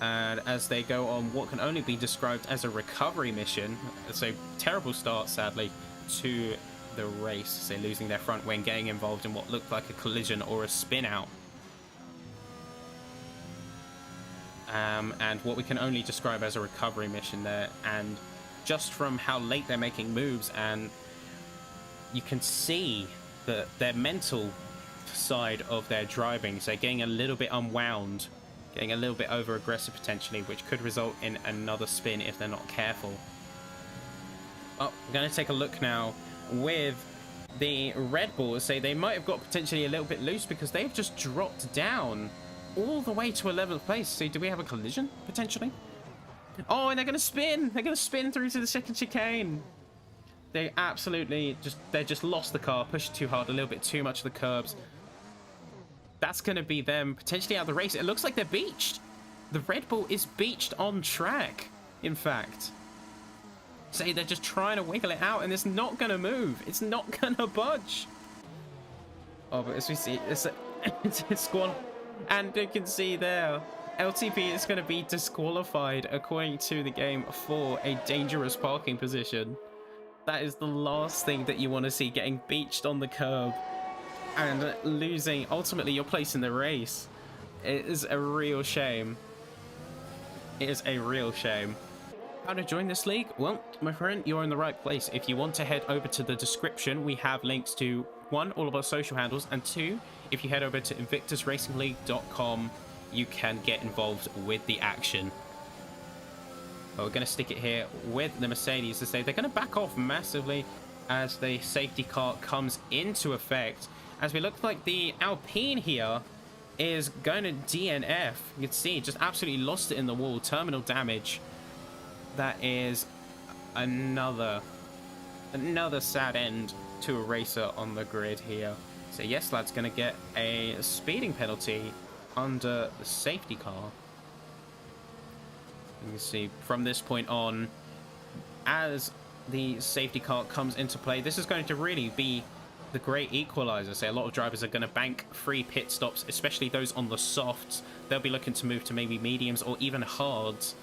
and as they go on what can only be described as a recovery mission. So terrible start, sadly, to the race. So losing their front wing, getting involved in what looked like a collision or a spin out, and what we can only describe as a recovery mission there. And just from how late they're making moves, and you can see that their mental side of their driving, so getting a little bit unwound, getting a little bit over aggressive potentially, which could result in another spin if they're not careful. Oh, we're going to take a look now with the Red Bull. Say they might have got potentially a little bit loose, because they've just dropped down all the way to 11th place. So do we have a collision potentially? Oh, and they're going to spin. They're going to spin through to the second chicane. They absolutely just lost the car, pushed too hard, a little bit too much of the curbs. That's going to be them potentially out of the race. It looks like they're beached. The Red Bull is beached on track, in fact. Say they're just trying to wiggle it out, and it's not going to move. It's not going to budge. Oh, but as we see, it's a squad. And you can see there, LTP is going to be disqualified according to the game for a dangerous parking position. That is the last thing that you want to see, getting beached on the curb and losing ultimately your place in the race. It is a real shame. It is a real shame. How to join this league? Well, my friend, you're in the right place. If you want to head over to the description, we have links to 1, all of our social handles, and 2, if you head over to invictusracingleague.com, you can get involved with the action. But we're going to stick it here with the Mercedes to say they're going to back off massively as the safety car comes into effect. As we look like the Alpine here is going to DNF. You can see just absolutely lost it in the wall. Terminal damage. That is another sad end to a racer on the grid here. So yes, lad's going to get a speeding penalty under the safety car. You can see from this point on, as the safety car comes into play, this is going to really be the great equalizer. So a lot of drivers are going to bank free pit stops, especially those on the softs. They'll be looking to move to maybe mediums or even hards,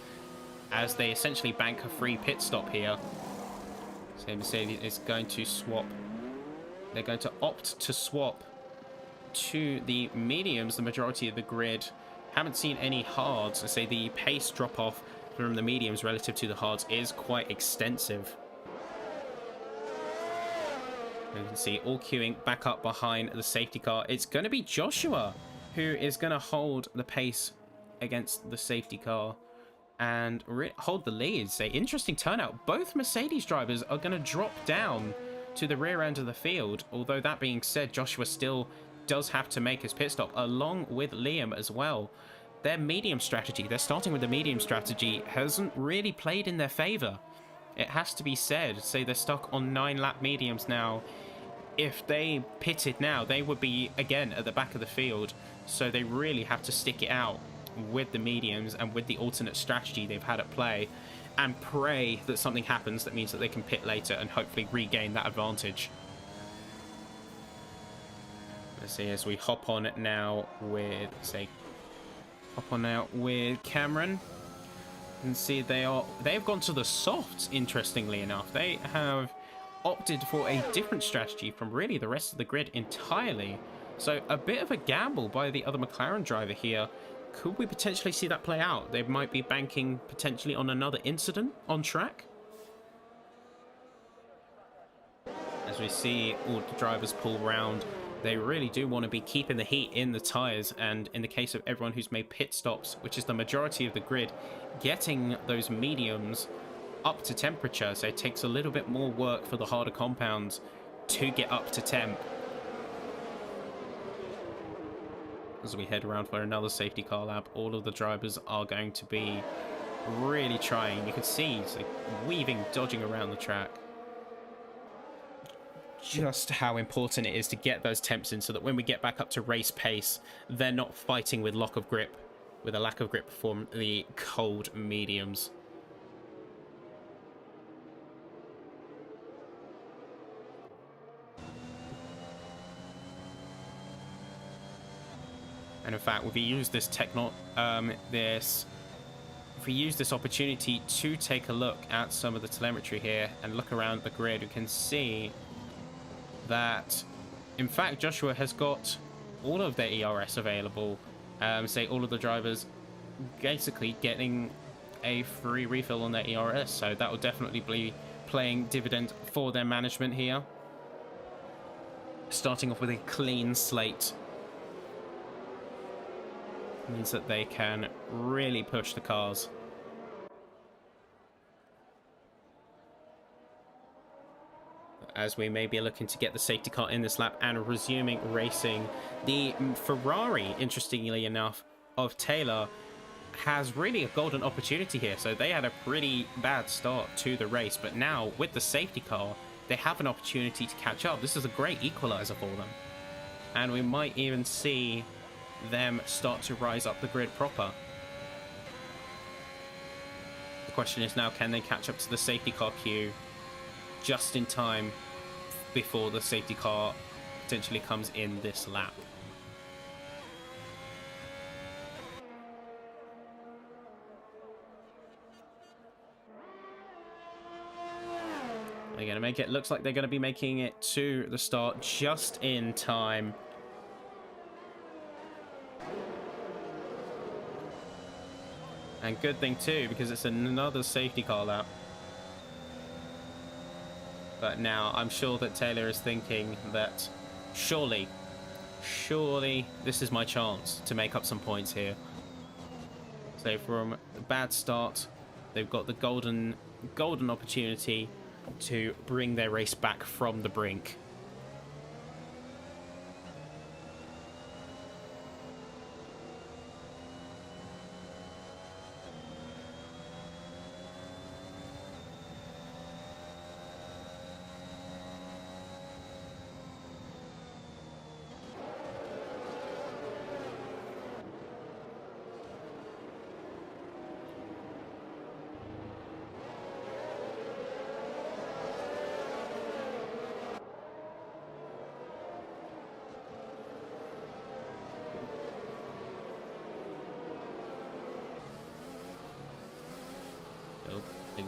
as they essentially bank a free pit stop here. So Mercedes is going to swap. They're going to opt to swap to the mediums, the majority of the grid. Haven't seen any hards. I say the pace drop off from the mediums relative to the hards is quite extensive. You can see all queuing back up behind the safety car. It's going to be Joshua who is going to hold the pace against the safety car and hold the lead. Say interesting turnout. Both Mercedes drivers are going to drop down to the rear end of the field. Although that being said, Joshua still does have to make his pit stop, along with Liam as well. Their medium strategy, they're starting with the medium strategy, hasn't really played in their favor. It has to be said. Say they're stuck on 9-lap mediums now. If they pitted now, they would be again at the back of the field. So they really have to stick it out with the mediums and with the alternate strategy they've had at play, and pray that something happens that means that they can pit later and hopefully regain that advantage. Let's see, as we hop on now with, Cameron. And see, they've gone to the softs, interestingly enough. They have opted for a different strategy from really the rest of the grid entirely. So a bit of a gamble by the other McLaren driver here. Could we potentially see that play out? They might be banking potentially on another incident on track. As we see all the drivers pull round, they really do want to be keeping the heat in the tyres, and in the case of everyone who's made pit stops, which is the majority of the grid, getting those mediums up to temperature, so it takes a little bit more work for the harder compounds to get up to temp. As we head around for another safety car lap, all of the drivers are going to be really trying. You can see it's like weaving, dodging around the track. Just how important it is to get those temps in so that when we get back up to race pace, they're not fighting with lack of grip from the cold mediums. And in fact, if we use this opportunity to take a look at some of the telemetry here and look around the grid, we can see that, in fact, Joshua has got all of their ERS available. Say all of the drivers basically getting a free refill on their ERS, so that will definitely be playing dividend for their management here. Starting off with a clean slate means that they can really push the cars. As we may be looking to get the safety car in this lap and resuming racing, the Ferrari, interestingly enough, of Taylor has really a golden opportunity here. So they had a pretty bad start to the race, but now with the safety car, they have an opportunity to catch up. This is a great equalizer for them. And we might even see them start to rise up the grid proper. The question is now, can they catch up to the safety car queue just in time before the safety car potentially comes in this lap? They're going to make it. Looks like they're going to be making it to the start just in time. And good thing too, because it's another safety car lap. But now I'm sure that Taylor is thinking that surely this is my chance to make up some points here. So from a bad start, they've got the golden opportunity to bring their race back from the brink.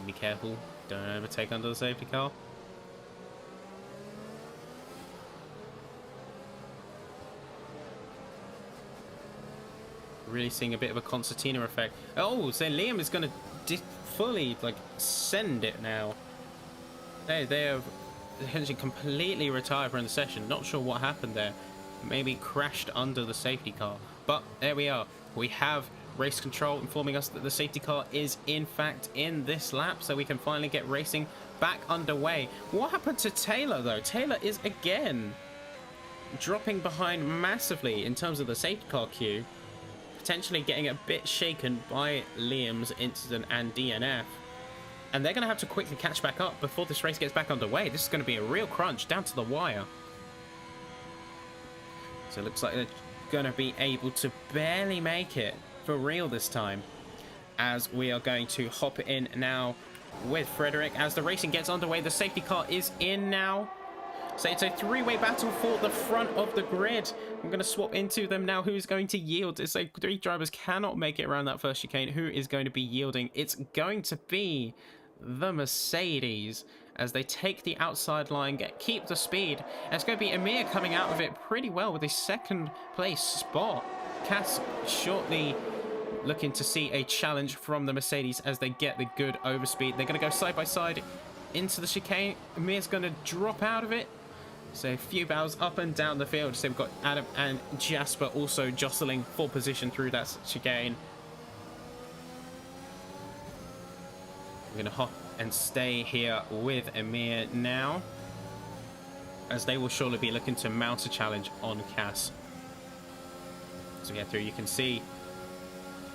Be careful, don't overtake under the safety car. Really seeing a bit of a concertina effect. Oh, so Liam is going to fully send it now. They have essentially completely retired from the session. Not sure what happened there. Maybe crashed under the safety car. But there we are. We have race control informing us that the safety car is in fact in this lap, so we can finally get racing back underway. What happened to Taylor though? Taylor is again dropping behind massively in terms of the safety car queue, potentially getting a bit shaken by Liam's incident and DNF, and they're going to have to quickly catch back up before this race gets back underway. This is going to be a real crunch down to the wire. So it looks like they're going to be able to barely make it for real this time, as we are going to hop in now with Frederick as the racing gets underway. The safety car is in now. So it's a three-way battle for the front of the grid. I'm going to swap into them now. Who's going to yield? It's like 3 drivers cannot make it around that first chicane. Who is going to be yielding? It's going to be the Mercedes as they take the outside line, keep the speed. And it's going to be Amir coming out of it pretty well with a second place spot. Cass shortly looking to see a challenge from the Mercedes as they get the good overspeed. They're going to go side by side into the chicane. Amir's going to drop out of it. So a few bows up and down the field. So we've got Adam and Jasper also jostling for position through that chicane. We're going to hop and stay here with Amir now, as they will surely be looking to mount a challenge on Cass. As we get through, you can see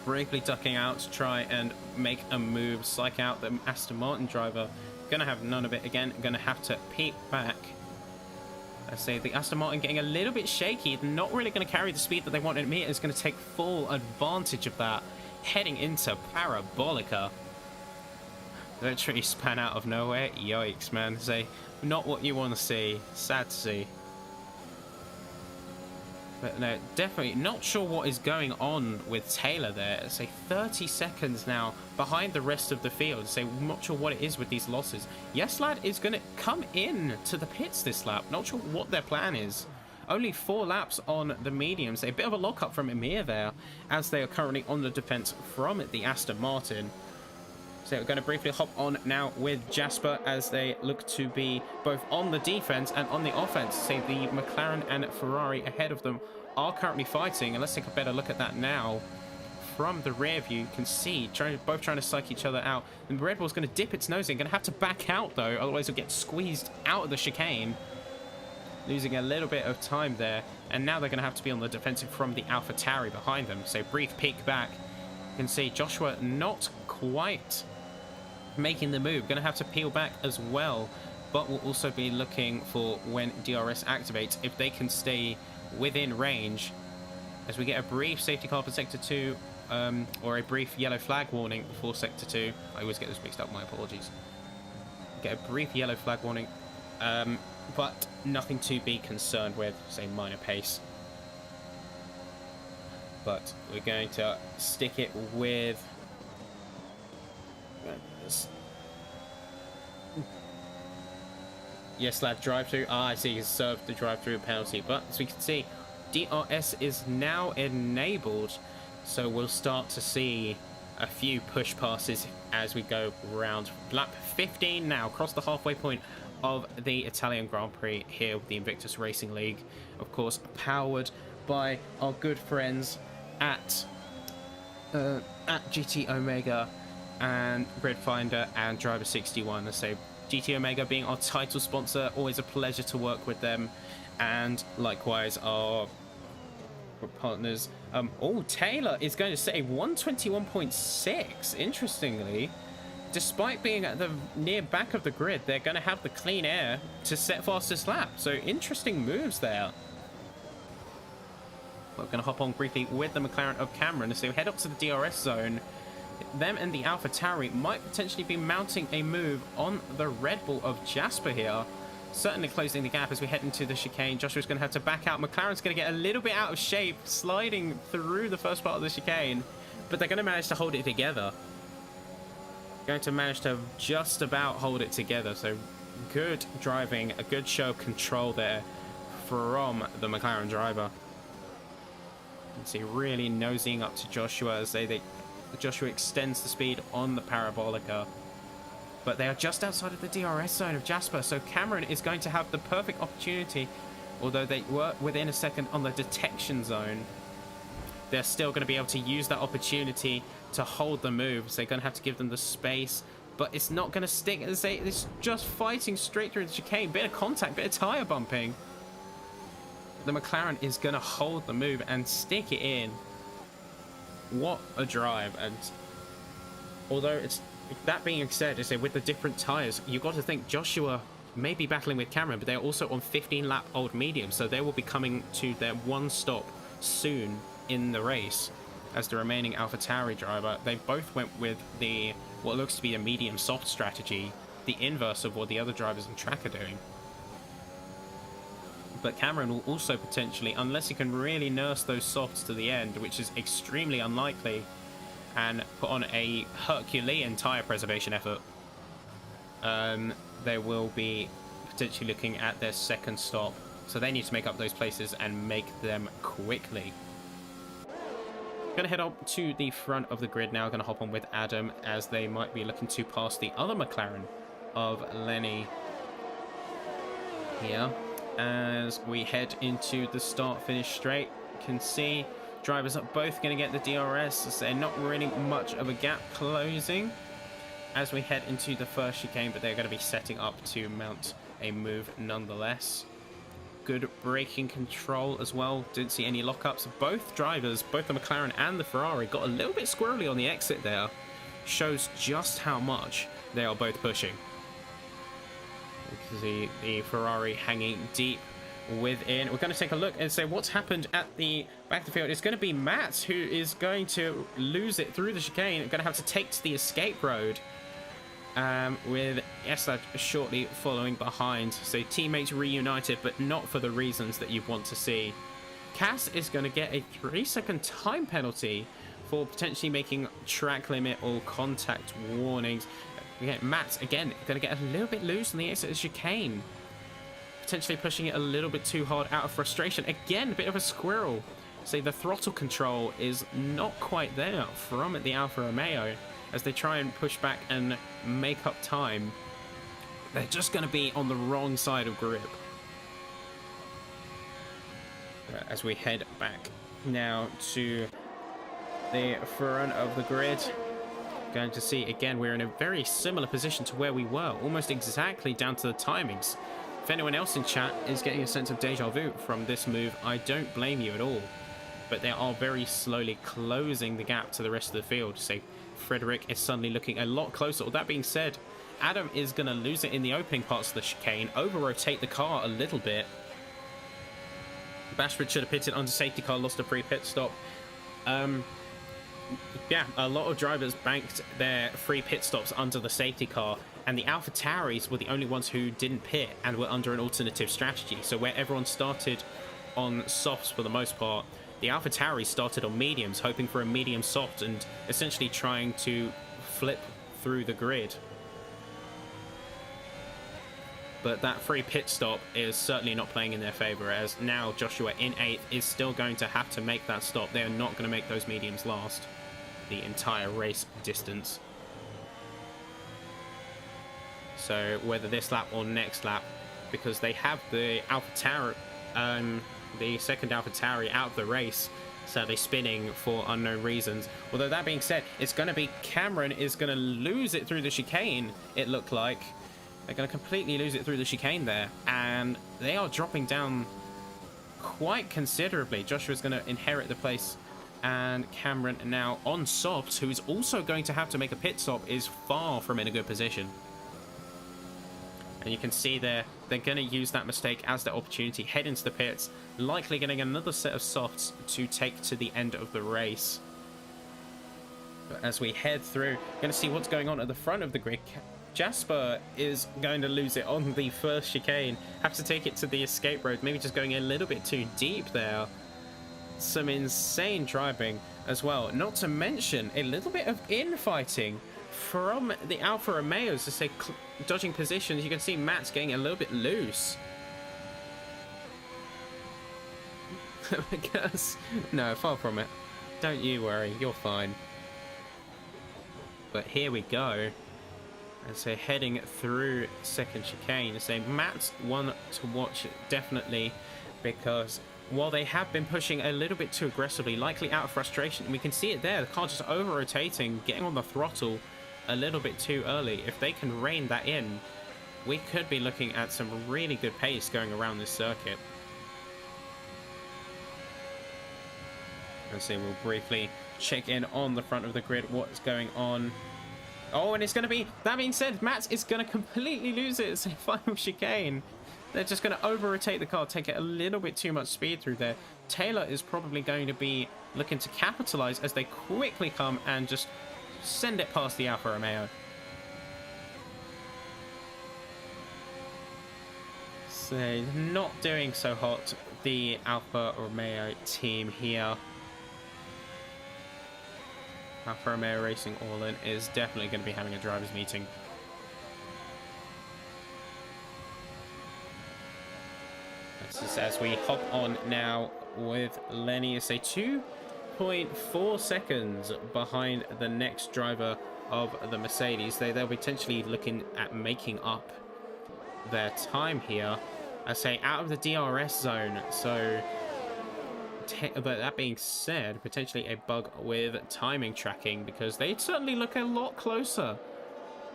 bravely ducking out to try and make a move, psych out the Aston Martin driver. Gonna have none of it again. Gonna have to peek back. I say the Aston Martin getting a little bit shaky, not really going to carry the speed that they want. Amir is going to take full advantage of that, heading into Parabolica. Literally span out of nowhere. Yikes, man. Say, not what you want to see. Sad to see. But no, definitely not sure what is going on with Taylor there. Say 30 seconds now behind the rest of the field. Say, not sure what it is with these losses. Yes, lad is going to come in to the pits this lap. Not sure what their plan is. Only 4 laps on the mediums. A bit of a lockup from Emir there, as they are currently on the defense from the Aston Martin. So we're going to briefly hop on now with Jasper as they look to be both on the defense and on the offense. Say the McLaren and Ferrari ahead of them are currently fighting, and let's take a better look at that now. From the rear view, you can see both trying to psych each other out. And the Red Bull's going to dip its nose in, going to have to back out though, otherwise it'll get squeezed out of the chicane. Losing a little bit of time there, and now they're going to have to be on the defensive from the AlphaTauri behind them. So brief peek back, you can see Joshua not quite making the move, going to have to peel back as well, but we'll also be looking for when DRS activates if they can stay within range, as we get a brief safety car for sector 2, or a brief yellow flag warning for sector 2. I always get this mixed up, my apologies. Get a brief yellow flag warning, but nothing to be concerned with, say minor pace. But we're going to stick it with yes, lad, drive through. I see he's served the drive through penalty, but as we can see, DRS is now enabled, so we'll start to see a few push passes as we go round lap 15 now, across the halfway point of the Italian Grand Prix here with the Invictus Racing League, of course powered by our good friends at GT Omega and Gridfinder and Driver 61. So GT Omega being our title sponsor, always a pleasure to work with them, and likewise our partners. Oh, Taylor is going to set a 121.6. Interestingly, despite being at the near back of the grid, they're going to have the clean air to set fastest lap. So interesting moves there. We're going to hop on briefly with the McLaren of Cameron. So head up to the DRS zone. Them and the AlphaTauri might potentially be mounting a move on the Red Bull of Jasper here. Certainly closing the gap as we head into the chicane. Joshua's going to have to back out. McLaren's going to get a little bit out of shape, sliding through the first part of the chicane, but they're going to manage to hold it together. Going to manage to just about hold it together. So good driving, a good show of control there from the McLaren driver. You can see really nosing up to Joshua as Joshua extends the speed on the Parabolica. But they are just outside of the DRS zone of Jasper, so Cameron is going to have the perfect opportunity. Although they were within a second on the detection zone, they're still going to be able to use that opportunity to hold the moves. They're going to have to give them the space, but it's not going to stick. As it's just fighting straight through the chicane. Bit of contact, bit of tyre bumping. The McLaren is going to hold the move and stick it in. What a drive. And although it's that being said, I say with the different tires, you've got to think Joshua may be battling with Cameron, but they're also on 15 lap old mediums, so they will be coming to their one stop soon in the race. as the remaining AlphaTauri driver. They both went with the what looks to be a medium soft strategy, the inverse of what the other drivers in track are doing. But Cameron will also potentially, unless he can really nurse those softs to the end, which is extremely unlikely, and put on a Herculean tyre preservation effort, they will be potentially looking at their second stop. So they need to make up those places and make them quickly. Going to head up to the front of the grid now. Going to hop on with Adam as they might be looking to pass the other McLaren of Lenny here. As we head into the start-finish straight, you can see drivers are both going to get the DRS, as they're not really much of a gap closing as we head into the first chicane, but they're going to be setting up to mount a move nonetheless. Good braking control as well. Didn't see any lockups. Both drivers, both the McLaren and the Ferrari, got a little bit squirrely on the exit there. Shows just how much they are both pushing. You can see the Ferrari hanging deep within. We're going to take a look and say what's happened at the back of the field. It's going to be Matt who is going to lose it through the chicane. Going to have to take to the escape road. With Eslad shortly following behind. So teammates reunited, but not for the reasons that you want to see. Cass is going to get a 3-second time penalty for potentially making track limit or contact warnings. Again, Matt, again, going to get a little bit loose on the exit of the chicane. Potentially pushing it a little bit too hard out of frustration. Again, a bit of a squirrel. So the throttle control is not quite there from the Alfa Romeo. As they try and push back and make up time, they're just going to be on the wrong side of grip. As we head back now to the front of the grid, going to see again we're in a very similar position to where we were, almost exactly down to the timings. If anyone else in chat is getting a sense of deja vu from this move, I don't blame you at all. But they are very slowly closing the gap to the rest of the field. So Frederick is suddenly looking a lot closer. All that being said, Adam is going to lose it in the opening parts of the chicane, over-rotate the car a little bit. Bashford should have pitted under safety car, lost a free pit stop. Yeah, a lot of drivers banked their free pit stops under the safety car, and the AlphaTauris were the only ones who didn't pit and were under an alternative strategy. So where everyone started on softs for the most part, the AlphaTauri started on mediums, hoping for a medium soft and essentially trying to flip through the grid. But that free pit stop is certainly not playing in their favor, as now Joshua in 8th is still going to have to make that stop. They are not going to make those mediums last the entire race distance. So whether this lap or next lap, because they have the AlphaTauri, the second AlphaTauri out of the race, sadly spinning for unknown reasons. Although that being said, it's going to be Cameron is going to lose it through the chicane, it looked like. They're going to completely lose it through the chicane there, and they are dropping down quite considerably. Joshua's going to inherit the place, and Cameron now on softs, who is also going to have to make a pit stop, is far from in a good position. And you can see there, they're going to use that mistake as their opportunity, head into the pits, likely getting another set of softs to take to the end of the race. But as we head through, going to see what's going on at the front of the grid. Jasper is going to lose it on the first chicane, have to take it to the escape road, maybe just going a little bit too deep there. Some insane driving as well, not to mention a little bit of infighting from the Alfa Romeos, to say dodging positions. You can see Matt's getting a little bit loose. I guess. No, far from it. Don't you worry, you're fine. But here we go. And so heading through second chicane, so Matt's one to watch definitely, because while they have been pushing a little bit too aggressively, likely out of frustration, and we can see it there, the car just over-rotating, getting on the throttle a little bit too early. If they can rein that in, we could be looking at some really good pace going around this circuit. And so we'll briefly check in on the front of the grid, what's going on. Oh, and it's going to be, that being said, Matt is going to completely lose it. It's a final chicane. They're just going to over-rotate the car, take it a little bit too much speed through there. Taylor is probably going to be looking to capitalize as they quickly come and just send it past the Alfa Romeo. So not doing so hot, the Alfa Romeo team here. Alfa Romeo Racing All-In is definitely going to be having a drivers meeting. This is as we hop on now with Lenny. It's a 2.4 seconds behind the next driver of the Mercedes. They'll be potentially looking at making up their time here. I say out of the DRS zone. So, but that being said, potentially a bug with timing tracking, because they certainly look a lot closer.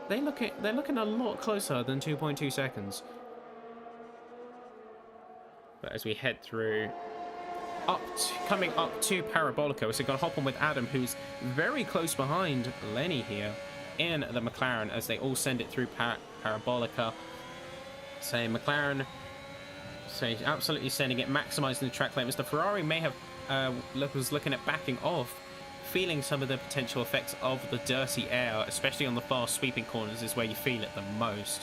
They're looking a lot closer than 2.2 seconds. But as we head through, coming up to Parabolica, we're going to hop on with Adam, who's very close behind Lenny here in the McLaren as they all send it through Parabolica. So McLaren, so absolutely sending it, maximizing the track limits. The Ferrari may have was looking at backing off, feeling some of the potential effects of the dirty air, especially on the fast sweeping corners is where you feel it the most.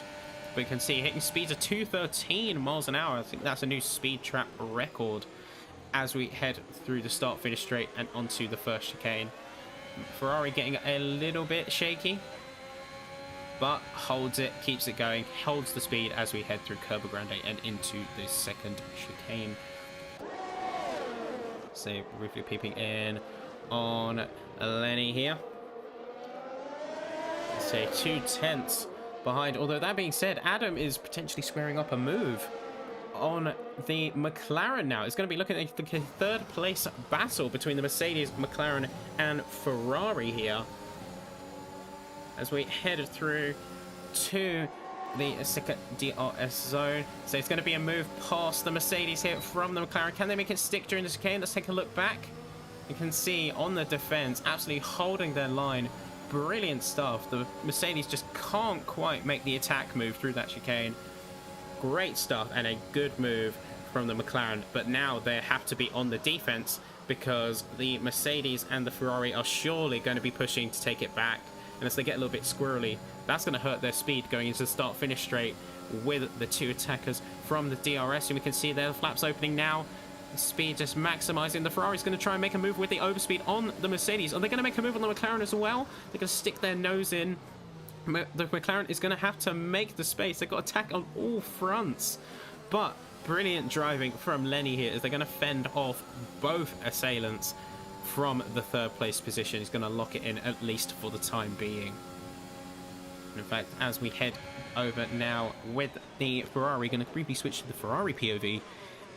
But you can see hitting speeds of 213 miles an hour. I think that's a new speed trap record as we head through the start-finish straight and onto the first chicane. Ferrari getting a little bit shaky, but holds it, keeps it going, holds the speed as we head through Curva Grande and into the second chicane. So briefly peeping in on Lenny here. Say 2/10 behind, although that being said, Adam is potentially squaring up a move on the McLaren now. It's going to be looking at the third place battle between the Mercedes, McLaren and Ferrari here as we head through to the second DRS zone. So it's going to be a move past the Mercedes here from the McLaren. Can they make it stick during the chicane? Let's take a look back. You can see on the defense absolutely holding their line. Brilliant stuff. The Mercedes just can't quite make the attack move through that chicane. Great stuff and a good move from the McLaren, but now they have to be on the defense because the Mercedes and the Ferrari are surely going to be pushing to take it back, and as they get a little bit squirrely, that's going to hurt their speed going into the start finish straight with the two attackers from the DRS. And we can see their flaps opening now. Speed just maximizing. The Ferrari's going to try and make a move with the overspeed on the Mercedes. Are they going to make a move on the McLaren as well? They're going to stick their nose in. The McLaren is going to have to make the space. They've got attack on all fronts. But brilliant driving from Lenny here as they're going to fend off both assailants from the third place position. He's going to lock it in at least for the time being. In fact, as we head over now with the Ferrari, going to briefly switch to the Ferrari POV,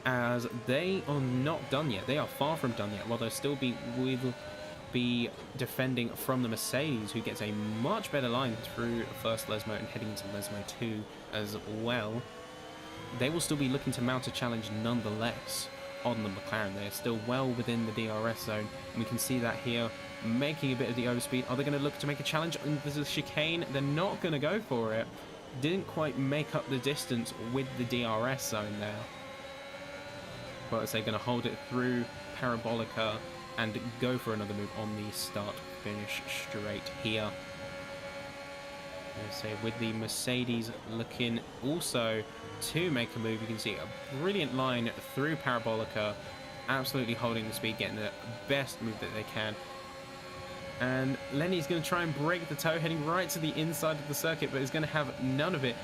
as they are not done yet. They are far from done yet, while they'll still will be defending from the Mercedes, who gets a much better line through first Lesmo and heading into Lesmo 2 as well. They will still be looking to mount a challenge nonetheless on the McLaren. They're still well within the DRS zone, and we can see that here, making a bit of the overspeed. Are they going to look to make a challenge in the chicane? They're not going to go for it. Didn't quite make up the distance with the DRS zone there. But as they're going to hold it through Parabolica and go for another move on the start-finish straight here. So with the Mercedes looking also to make a move, you can see a brilliant line through Parabolica, absolutely holding the speed, getting the best move that they can. And Lenny's going to try and break the toe, heading right to the inside of the circuit, but is going to have none of it.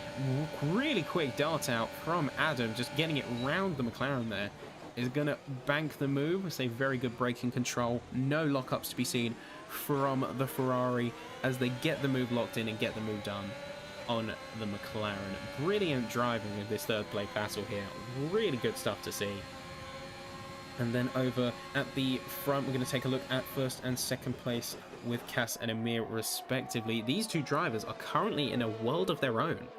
Really quick dart out from Adam, just getting it round the McLaren there. Is going to bank the move. It's a very good braking control. No lockups to be seen from the Ferrari as they get the move locked in and get the move done on the McLaren. Brilliant driving in this third place battle here. Really good stuff to see. And then over at the front, we're going to take a look at first and second place with Cass and Amir respectively. These two drivers are currently in a world of their own,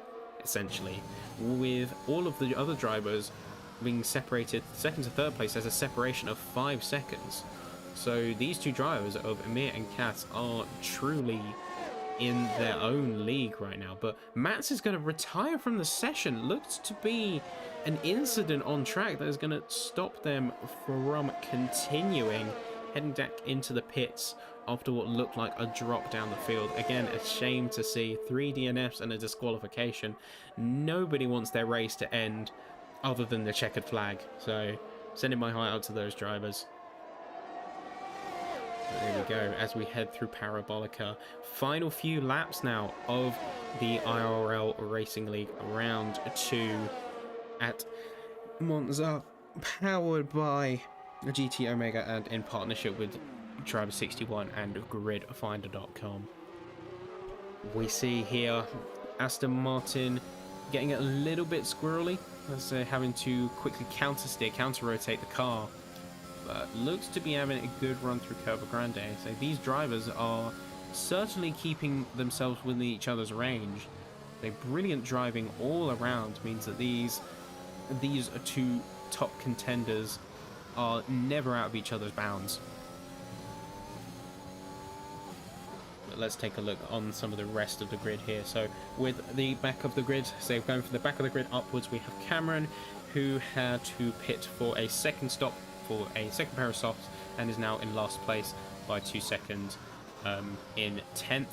essentially, with all of the other drivers being separated second to third place. There's a separation of 5 seconds. So these two drivers of Amir and Cass are truly in their own league right now. But Mats is going to retire from the session. Looks to be an incident on track that is going to stop them from continuing, heading back into the pits after what looked like a drop down the field. Again, a shame to see 3 DNFs and a disqualification. Nobody wants their race to end other than the checkered flag. So sending my heart out to those drivers. But there we go, as we head through Parabolica. Final few laps now of the IRL Racing League round 2 at Monza, powered by GT Omega and in partnership with Driver61 and gridfinder.com. We see here Aston Martin getting a little bit squirrely as they're having to quickly counter-rotate the car, but looks to be having a good run through Curva Grande. So these drivers are certainly keeping themselves within each other's range. Their brilliant driving all around means that these two top contenders are never out of each other's bounds. But let's take a look on some of the rest of the grid here. So with the back of the grid, so going from the back of the grid upwards, we have Cameron, who had to pit for a second stop for a second pair of softs and is now in last place by 2 seconds in 10th.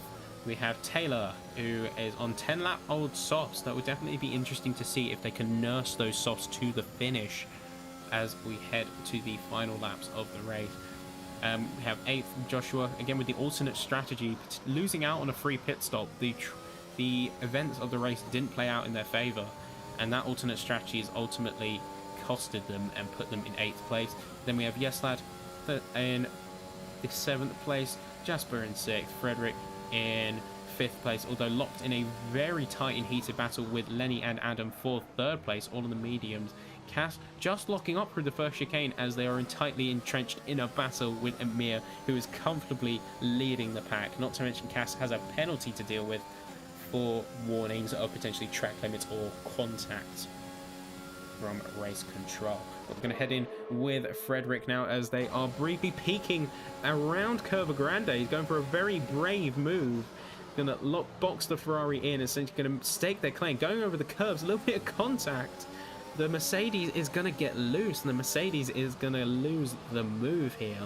We have Taylor, who is on 10-lap-old softs. That would definitely be interesting to see if they can nurse those softs to the finish as we head to the final laps of the race. We have 8th Joshua, again with the alternate strategy, losing out on a free pit stop. The events of the race didn't play out in their favour, and that alternate strategy has ultimately costed them and put them in 8th place. Then we have Yeslad in the 7th place, Jasper in 6th, Frederick in 5th place, although locked in a very tight and heated battle with Lenny and Adam for 3rd place, all in the mediums. Cass just locking up through the first chicane as they are tightly entrenched in a battle with Amir, who is comfortably leading the pack. Not to mention Cass has a penalty to deal with for warnings of potentially track limits or contact from race control. But we're going to head in with Frederick now as they are briefly peeking around Curva Grande. He's going for a very brave move. Going to box the Ferrari in, essentially going to stake their claim. Going over the curves, a little bit of contact. The Mercedes is going to get loose, and the Mercedes is going to lose the move here.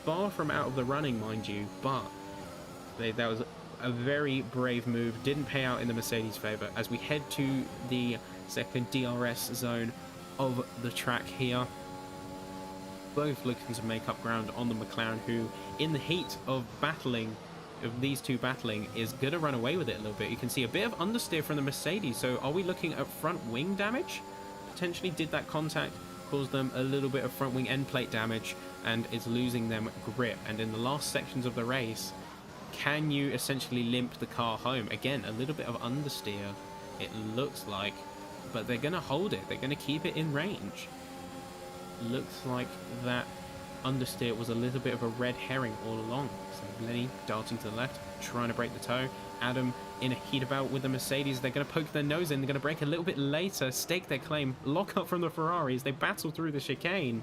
Far from out of the running, mind you, but that was a very brave move. Didn't pay out in the Mercedes' favour as we head to the second DRS zone of the track here. Both looking to make up ground on the McLaren, who in the heat of these two battling is going to run away with it a little bit. You can see a bit of understeer from the Mercedes. So are we looking at front wing damage? Potentially did that contact cause them a little bit of front wing end plate damage and is losing them grip. And in the last sections of the race, can you essentially limp the car home? Again, a little bit of understeer, it looks like, but they're going to hold it. They're going to keep it in range. Looks like that understeer was a little bit of a red herring all along. So Lenny darting to the left, trying to break the toe. Adam in a heat about with the Mercedes. They're going to poke their nose in. They're going to break a little bit later, stake their claim, lock up from the Ferraris. They battle through the chicane.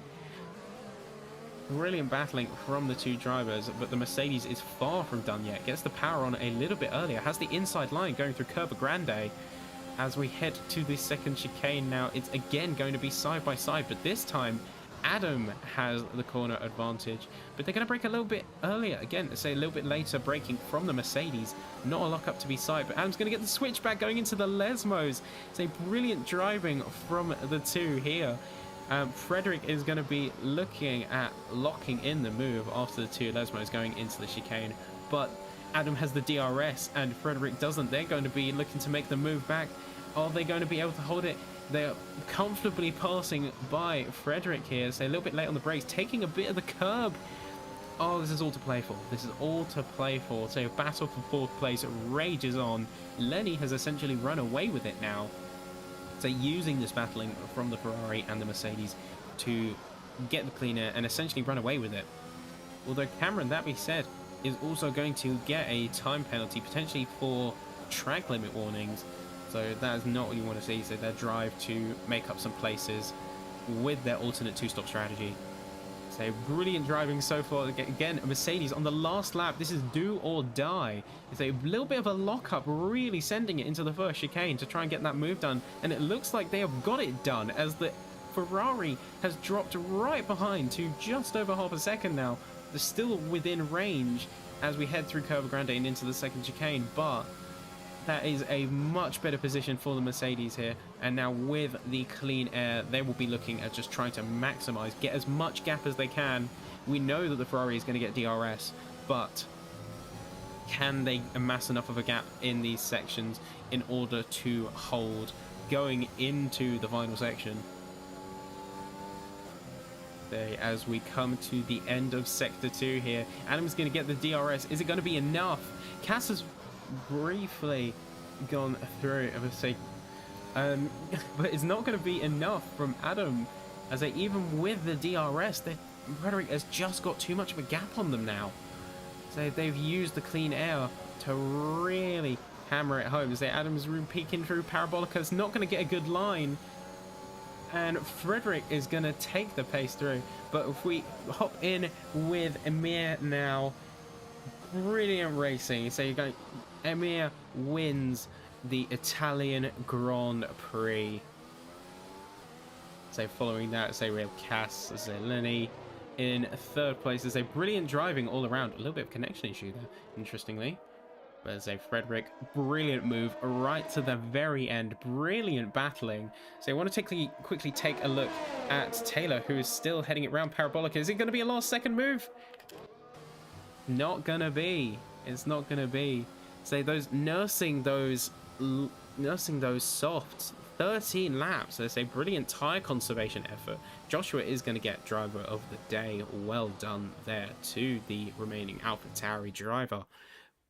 Brilliant battling from the two drivers, but the Mercedes is far from done yet. Gets the power on a little bit earlier. Has the inside line going through Curva Grande. As we head to the second chicane now, it's again going to be side by side, but this time Adam has the corner advantage, but they're going to break a little bit earlier. Again, say a little bit later braking from the Mercedes. Not a lock up to be side, but Adam's going to get the switchback going into the Lesmos. It's a brilliant driving from the two here. Frederick is going to be looking at locking in the move after the two Lesmos going into the chicane, but Adam has the DRS and Frederick doesn't. They're going to be looking to make the move back. Are they going to be able to hold it? They're comfortably passing by Frederick here, so a little bit late on the brakes, taking a bit of the curb. Oh, this is all to play for. This is all to play for. So battle for 4th place rages on. Lenny has essentially run away with it now. So using this battling from the Ferrari and the Mercedes to get the clean air and essentially run away with it. Although Cameron, that being said, is also going to get a time penalty, potentially for track limit warnings. So that is not what you want to see. So their drive to make up some places with their alternate two-stop strategy. So brilliant driving so far. Again, Mercedes on the last lap. This is do or die. It's a little bit of a lockup, really sending it into the first chicane to try and get that move done. And it looks like they have got it done, as the Ferrari has dropped right behind to just over half a second now. They're still within range as we head through Curva Grande and into the second chicane, but that is a much better position for the Mercedes here. And now with the clean air, they will be looking at just trying to maximize, get as much gap as they can. We know that the Ferrari is going to get DRS, but can they amass enough of a gap in these sections in order to hold going into the final section? As we come to the end of Sector 2 here, Adam's going to get the DRS. Is it going to be enough? Cass has briefly gone through, I would say, but it's not going to be enough from Adam, as they, even with the DRS, Frederick has just got too much of a gap on them now. So they've used the clean air to really hammer it home. So Adam's peeking through Parabolica. It's not going to get a good line, and Frederick is going to take the pace through. But if we hop in with Emir now, brilliant racing. So you're going, Emir wins the Italian Grand Prix. So following that, say we have Cass, say Lenny in third place. There's a brilliant driving all around. A little bit of connection issue there, interestingly. But as a Frederick, brilliant move right to the very end. Brilliant battling. So I want to quickly take a look at Taylor, who is still heading it round Parabolica. Is it going to be a last second move? Not going to be. It's not going to be. So those nursing those softs. 13 laps. There's a brilliant tyre conservation effort. Joshua is going to get driver of the day. Well done there to the remaining AlphaTauri driver.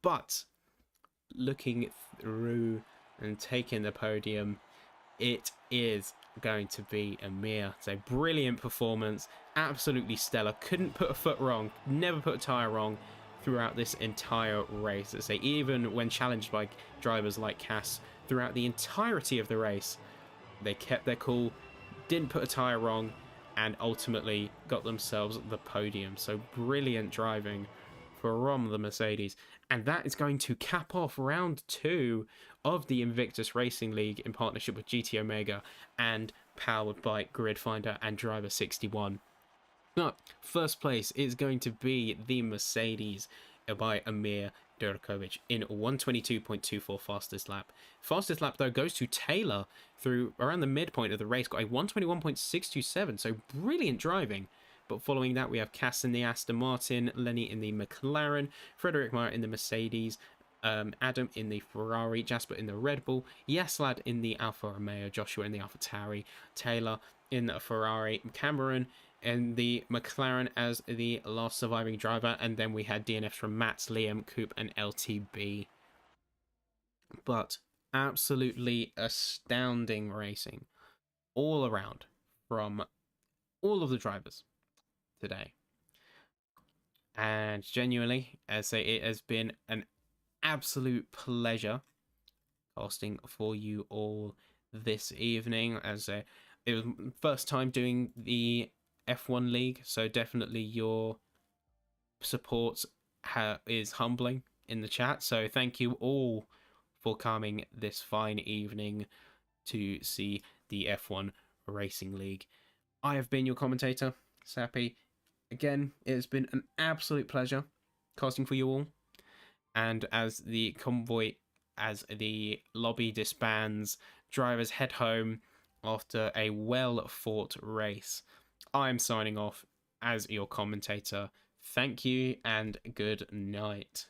But looking through and taking the podium, it is going to be Amir. It's a brilliant performance, absolutely stellar. Couldn't put a foot wrong, never put a tyre wrong throughout this entire race. I say, even when challenged by drivers like Cass throughout the entirety of the race, they kept their cool, didn't put a tyre wrong, and ultimately got themselves the podium. So brilliant driving from the Mercedes. And that is going to cap off round 2 of the Invictus Racing League in partnership with GT Omega and powered by Grid Finder and Driver 61. But first place is going to be the Mercedes by Amir Durakovic in 122.24 fastest lap. Fastest lap, though, goes to Taylor through around the midpoint of the race, got a 121.627, so brilliant driving. But following that, we have Cass in the Aston Martin, Lenny in the McLaren, Frederick Meyer in the Mercedes, Adam in the Ferrari, Jasper in the Red Bull, Yaslad in the Alfa Romeo, Joshua in the AlphaTauri, Taylor in the Ferrari, Cameron in the McLaren as the last surviving driver, and then we had DNFs from Mats, Liam, Coop, and LTB. But absolutely astounding racing all around from all of the drivers today. And genuinely, I say, it has been an absolute pleasure casting for you all this evening. As it was first time doing the F1 League, so definitely your support is humbling in the chat. So thank you all for coming this fine evening to see the F1 Racing League. I have been your commentator, Sappy. Again, it has been an absolute pleasure casting for you all. And as the convoy, as the lobby disbands, drivers head home after a well-fought race, I'm signing off as your commentator. Thank you and good night.